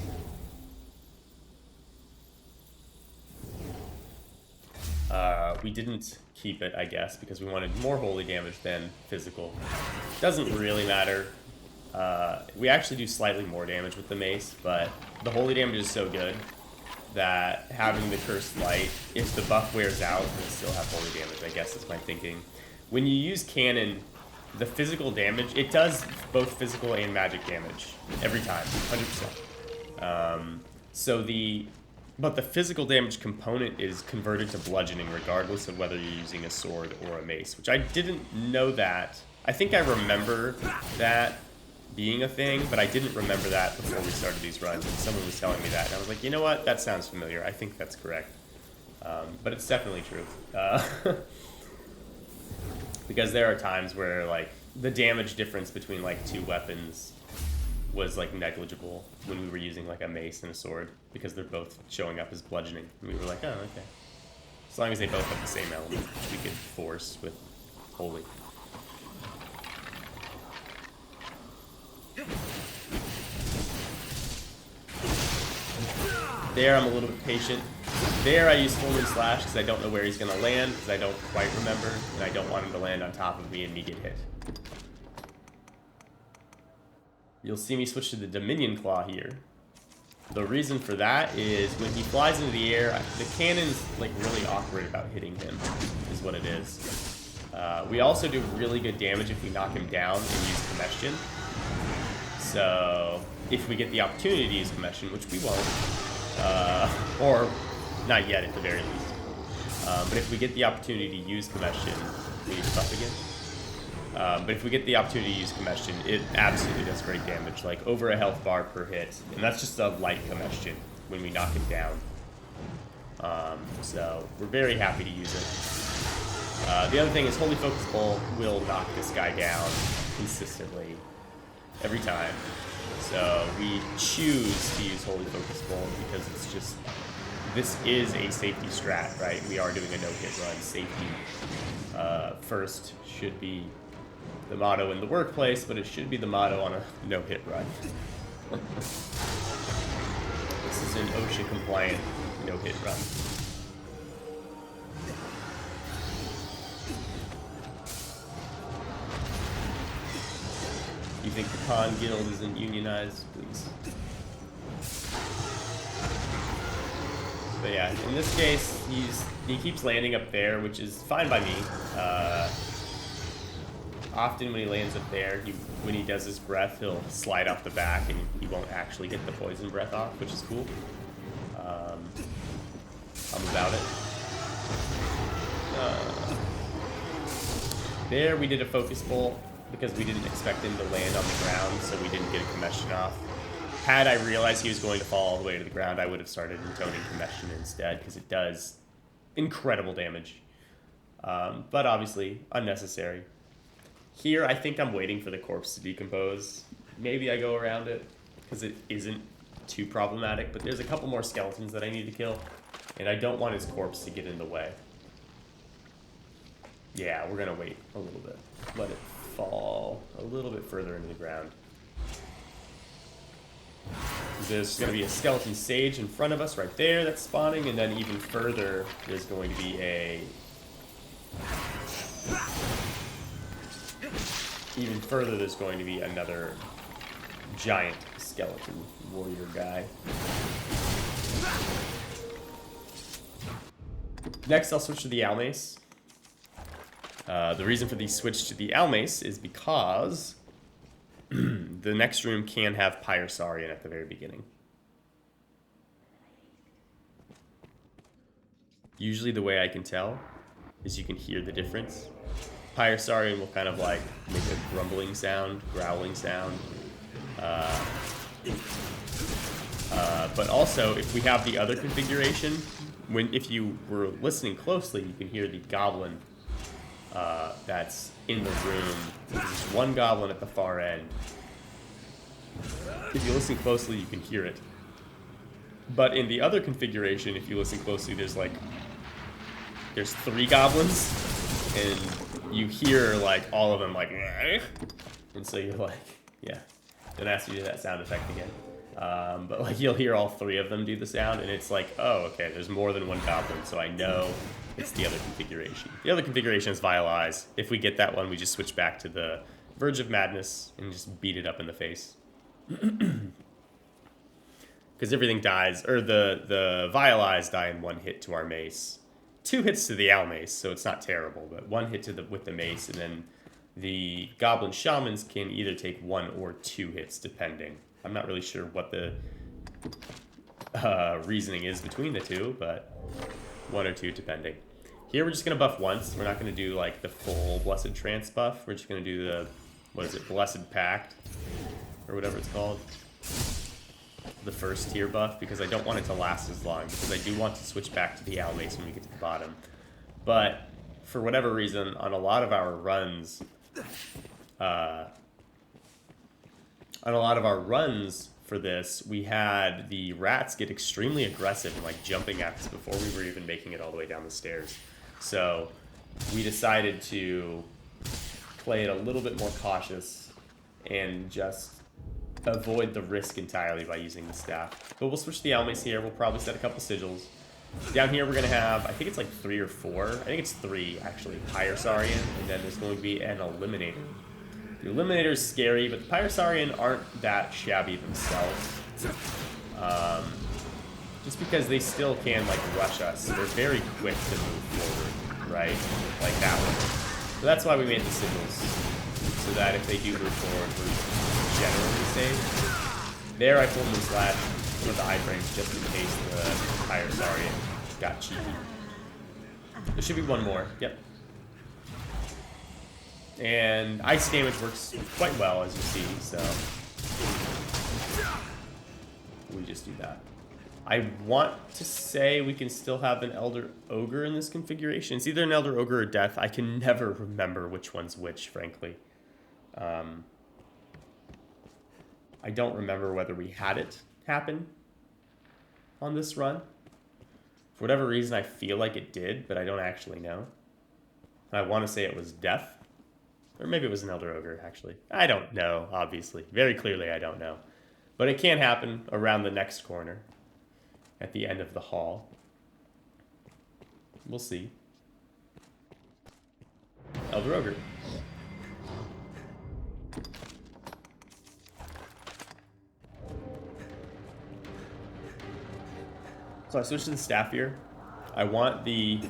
We didn't keep it, I guess, because we wanted more holy damage than physical. Doesn't really matter. We actually do slightly more damage with the mace, but the holy damage is so good that having the Cursed Light, if the buff wears out, we'll still have holy damage, I guess is my thinking. When you use Cannon, the physical damage, it does both physical and magic damage every time, 100%. But the physical damage component is converted to bludgeoning regardless of whether you're using a sword or a mace, which I didn't know that. I think I remember that being a thing, but I didn't remember that before we started these runs, and someone was telling me that, and I was like, you know what, that sounds familiar. I think that's correct. But it's definitely true. Because there are times where, like, the damage difference between, like, two weapons was, like, negligible when we were using, like, a mace and a sword, because they're both showing up as bludgeoning. And we were like, oh, okay. As long as they both have the same element, we could force with holy. There, I'm a little bit patient. There, I use Full Moon Slash because I don't know where he's going to land, because I don't quite remember, and I don't want him to land on top of me and me get hit. You'll see me switch to the Dominion Claw here. The reason for that is when he flies into the air, the cannon's like really awkward about hitting him, is what it is. We also do really good damage if we knock him down and use Combustion. So if we get the opportunity to use Combustion, which we won't, or not yet at the very least, but if we get the opportunity to use Combustion, we need to buff again. But if we get the opportunity to use Combustion, it absolutely does great damage, like over a health bar per hit, and that's just a light Combustion when we knock him down. So we're very happy to use it. The other thing is Holy Focus Bolt will knock this guy down consistently every time. So we choose to use Holy Focus Bolt because it's just, this is a safety strat, right? We are doing a no-hit run. Safety first should be the motto in the workplace, but it should be the motto on a no-hit run. This is an OSHA-compliant no-hit run. You think the Con Guild isn't unionized? Please. But yeah, in this case, he keeps landing up there, which is fine by me. Often when he lands up there, when he does his breath, he'll slide off the back and he won't actually get the poison breath off, which is cool. I'm about it. There we did a focus bolt because we didn't expect him to land on the ground, so we didn't get a combustion off. Had I realized he was going to fall all the way to the ground, I would have started intoning combustion instead, because it does incredible damage. But obviously, unnecessary. Here, I think I'm waiting for the corpse to decompose. Maybe I go around it, because it isn't too problematic, but there's a couple more skeletons that I need to kill, and I don't want his corpse to get in the way. Yeah, we're going to wait a little bit. Let it fall a little bit further into the ground. There's going to be a skeleton sage in front of us right there that's spawning, and then even further there's going to be another giant skeleton warrior guy. Next I'll switch to the Almace. The reason for the switch to the Almace is because the next room can have Pyrosaurian at the very beginning. Usually the way I can tell is you can hear the difference. Pyrosaurian will kind of like make a grumbling sound, growling sound. But also, if we have the other configuration, if you were listening closely, you can hear the goblin that's in the room. There's one goblin at the far end. If you listen closely, you can hear it. But in the other configuration, if you listen closely, there's 3 goblins, and you hear like all of them like, and so you're like, yeah, don't ask me to do that sound effect again. But like you'll hear all 3 of them do the sound, and it's like, oh, okay, there's more than one goblin, so I know it's the other configuration. The other configuration is Vile Eyes. If we get that one, we just switch back to the Virge of Madness and just beat it up in the face. Because everything dies, or the Vile Eyes die in 1 hit to our mace. 2 hits to the Almace, so it's not terrible, but 1 hit to with the mace, and then the Goblin Shamans can either take 1 or 2 hits, depending. I'm not really sure what the reasoning is between the two, but 1 or 2 depending. Here we're just going to buff once. We're not going to do like the full Blessed Trance buff. We're just going to do the, what is it, Blessed Pact, or whatever it's called. The first tier buff, because I don't want it to last as long, because I do want to switch back to the Almace when we get to the bottom. But for whatever reason, on a lot of our runs, for this, we had the rats get extremely aggressive and like jumping at us before we were even making it all the way down the stairs. So we decided to play it a little bit more cautious and just avoid the risk entirely by using the staff. But we'll switch the Almace here. We'll probably set a couple sigils. Down here we're going to have, I think it's like 3 or 4. I think it's 3 actually. Pyrosaurian, and then there's going to be an Eliminator. The Eliminator is scary, but the Pyrosaurian aren't that shabby themselves. Just because they still can like rush us. They're very quick to move forward, right? Like that one. So that's why we made the sigils. So that if they do move forward, we're generally safe. There I told them to slash one of the iframes just in case the Pyrosaurian got cheeky. There should be one more. Yep. And ice damage works quite well, as you see, so we just do that. I want to say we can still have an Elder Ogre in this configuration. It's either an Elder Ogre or Death. I can never remember which one's which, frankly. I don't remember whether we had it happen on this run. For whatever reason, I feel like it did, but I don't actually know. I want to say it was Death. Or maybe it was an Elder Ogre, actually. I don't know, obviously. Very clearly, I don't know. But it can happen around the next corner. At the end of the hall. We'll see. Elder Ogre. So I switched to the staff here. I want the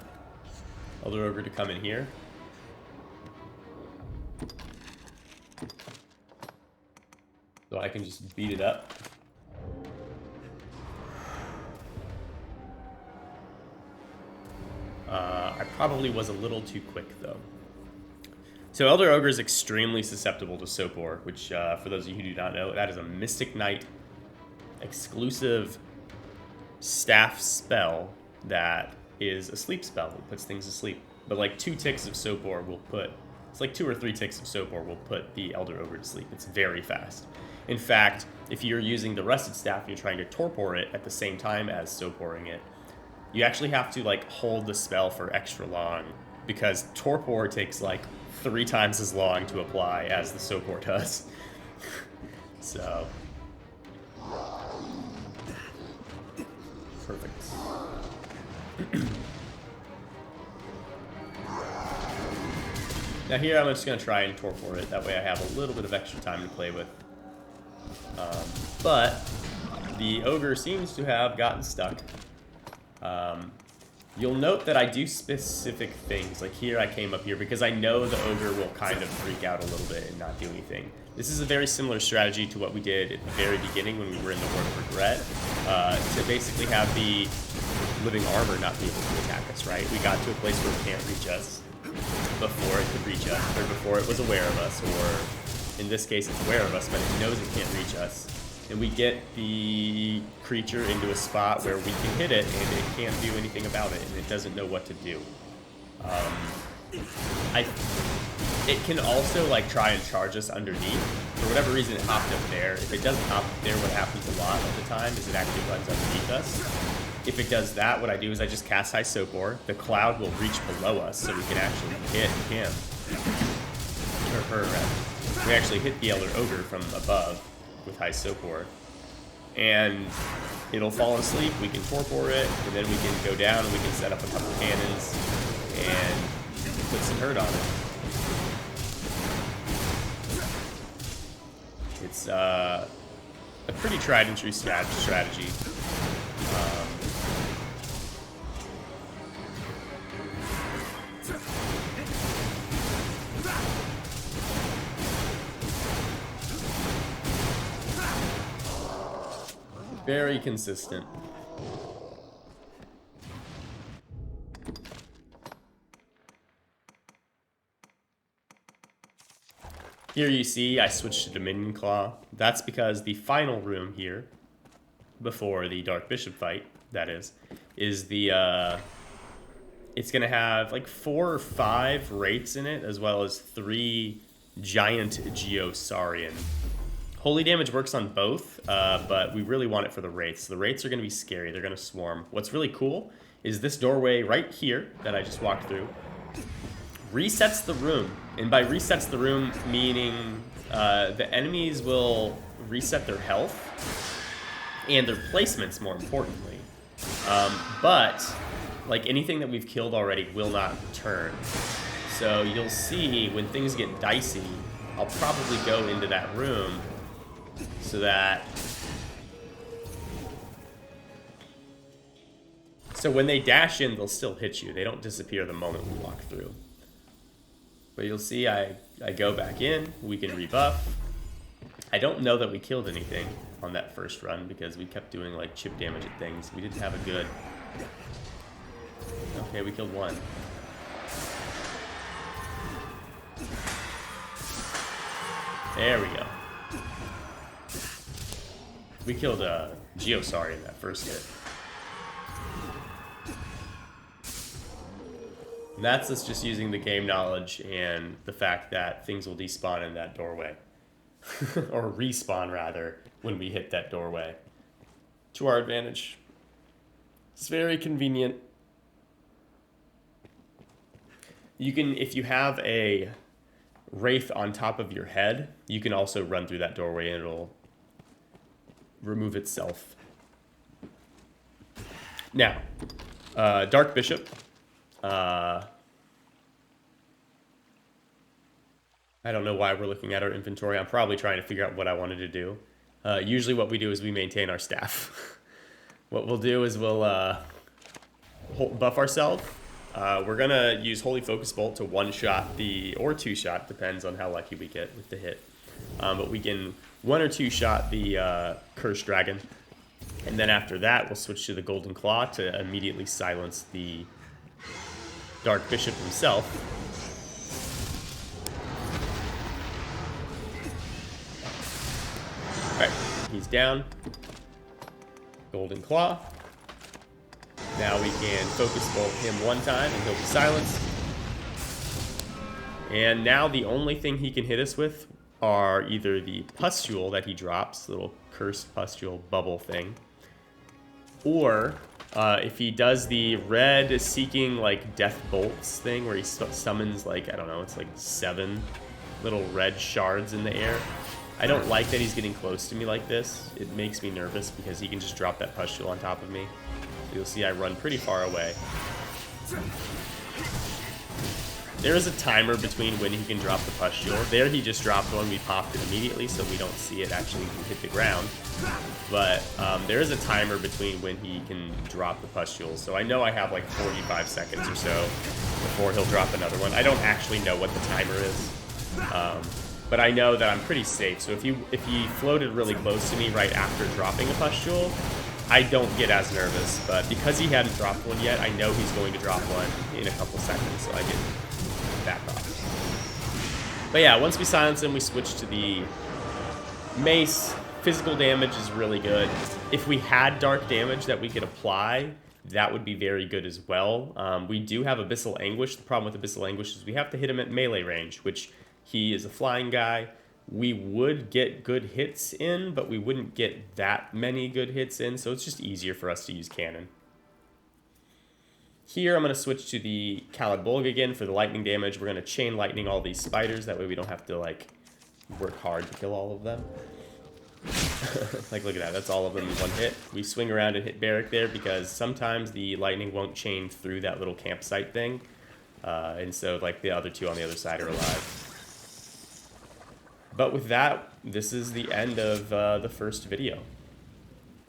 Elder Ogre to come in here. So I can just beat it up. I probably was a little too quick, though. So Elder Ogre is extremely susceptible to Sopor, which, for those of you who do not know, that is a Mystic Knight exclusive staff spell that is a sleep spell. It puts things to sleep. But like 2 ticks of Sopor will put... It's like 2 or 3 ticks of Sopor will put the Elder Ogre to sleep. It's very fast. In fact, if you're using the Rusted Staff, you're trying to Torpor it at the same time as Soporing it. You actually have to like hold the spell for extra long because Torpor takes like 3 times as long to apply as the Sopor does. So perfect. Now here I'm just going to try and Torpor it. That way I have a little bit of extra time to play with. But the Ogre seems to have gotten stuck. You'll note that I do specific things. Like here I came up here because I know the Ogre will kind of freak out a little bit and not do anything. This is a very similar strategy to what we did at the very beginning when we were in the Ward of Regret. To basically have the Living Armor not be able to attack us, right? We got to a place where it can't reach us before it could reach us, or before it was aware of us, or in this case it's aware of us, but it knows it can't reach us. And we get the creature into a spot where we can hit it and it can't do anything about it, and it doesn't know what to do. It can also like try and charge us underneath. For whatever reason it hopped up there. If it doesn't hop up there, what happens a lot of the time is it actually runs underneath us. If it does that, what I do is I just cast High Sopor. The cloud will reach below us so we can actually hit him. Or her, rather. We actually hit the Elder Ogre from above with High Sopor. And it'll fall asleep, we can Torpor it, and then we can go down and we can set up a couple cannons and put some hurt on it. a pretty tried and true strategy. Very consistent. Here you see I switched to Dominion Claw. That's because the final room here, before the Dark Bishop fight, that is the, it's going to have like 4 or 5 Wraiths in it, as well as 3 Giant Geosaurian. Holy damage works on both, but we really want it for the Wraiths. The Wraiths are going to be scary. They're going to swarm. What's really cool is this doorway right here that I just walked through resets the room. And by resets the room, meaning the enemies will reset their health and their placements, more importantly. But like anything that we've killed already will not return. So you'll see when things get dicey, I'll probably go into that room so that... So when they dash in, they'll still hit you. They don't disappear the moment we walk through. But you'll see I go back in, we can rebuff. I don't know that we killed anything on that first run because we kept doing like chip damage at things. We didn't have a good... Okay, we killed one. There we go. We killed a Geosaurian in that first hit. And that's us just using the game knowledge and the fact that things will despawn in that doorway. Or respawn, rather, when we hit that doorway. To our advantage. It's very convenient. You can, if you have a Wraith on top of your head, you can also run through that doorway and it'll remove itself. Now, Dark Bishop. I don't know why we're looking at our inventory. I'm probably trying to figure out what I wanted to do. Usually what we do is we maintain our staff. What we'll do is we'll buff ourselves. We're going to use Holy Focus Bolt to one-shot or two-shot, depends on how lucky we get with the hit. But we can 1 or 2-shot the Cursed Dragon. And then after that, we'll switch to the Golden Claw to immediately silence the Dark Bishop himself. Alright, he's down. Golden Claw. Now we can Focus Bolt him one time and he'll be silenced. And now the only thing he can hit us with are either the Pustule that he drops, little cursed pustule bubble thing, or if he does the red seeking like death bolts thing where he summons like, I don't know, it's like 7 little red shards in the air. I don't like that he's getting close to me like this. It makes me nervous because he can just drop that pustule on top of me. So you'll see I run pretty far away. There is a timer between when he can drop the pustule. There he just dropped one, we popped it immediately so we don't see it actually hit the ground. But there is a timer between when he can drop the pustules. So I know I have like 45 seconds or so before he'll drop another one. I don't actually know what the timer is. But I know that I'm pretty safe. So if he floated really close to me right after dropping a pustule, I don't get as nervous. But because he hadn't dropped one yet, I know he's going to drop one in a couple seconds. So I get back off. But yeah, once we silence him, we switch to the mace. Physical damage is really good. If we had dark damage that we could apply, that would be very good as well. We do have Abyssal Anguish. The problem with Abyssal Anguish is we have to hit him at melee range, which he is a flying guy. We would get good hits in, but we wouldn't get that many good hits in, so it's just easier for us to use cannon. Here I'm going to switch to the Caladbolg again for the lightning damage. We're going to chain lightning all these spiders, that way we don't have to like work hard to kill all of them. Like, look at that, that's all of them in one hit. We swing around and hit Barrack there because sometimes the lightning won't chain through that little campsite thing. And so like the other two on the other side are alive. But with that, this is the end of the first video.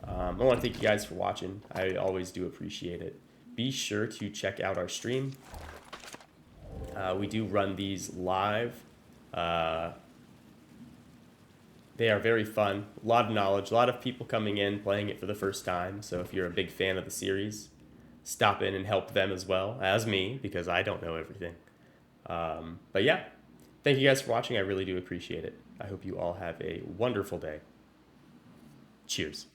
I want to thank you guys for watching. I always do appreciate it. Be sure to check out our stream. We do run these live. They are very fun. A lot of knowledge. A lot of people coming in, playing it for the first time. So if you're a big fan of the series, stop in and help them as well as me, because I don't know everything. But yeah, thank you guys for watching. I really do appreciate it. I hope you all have a wonderful day. Cheers.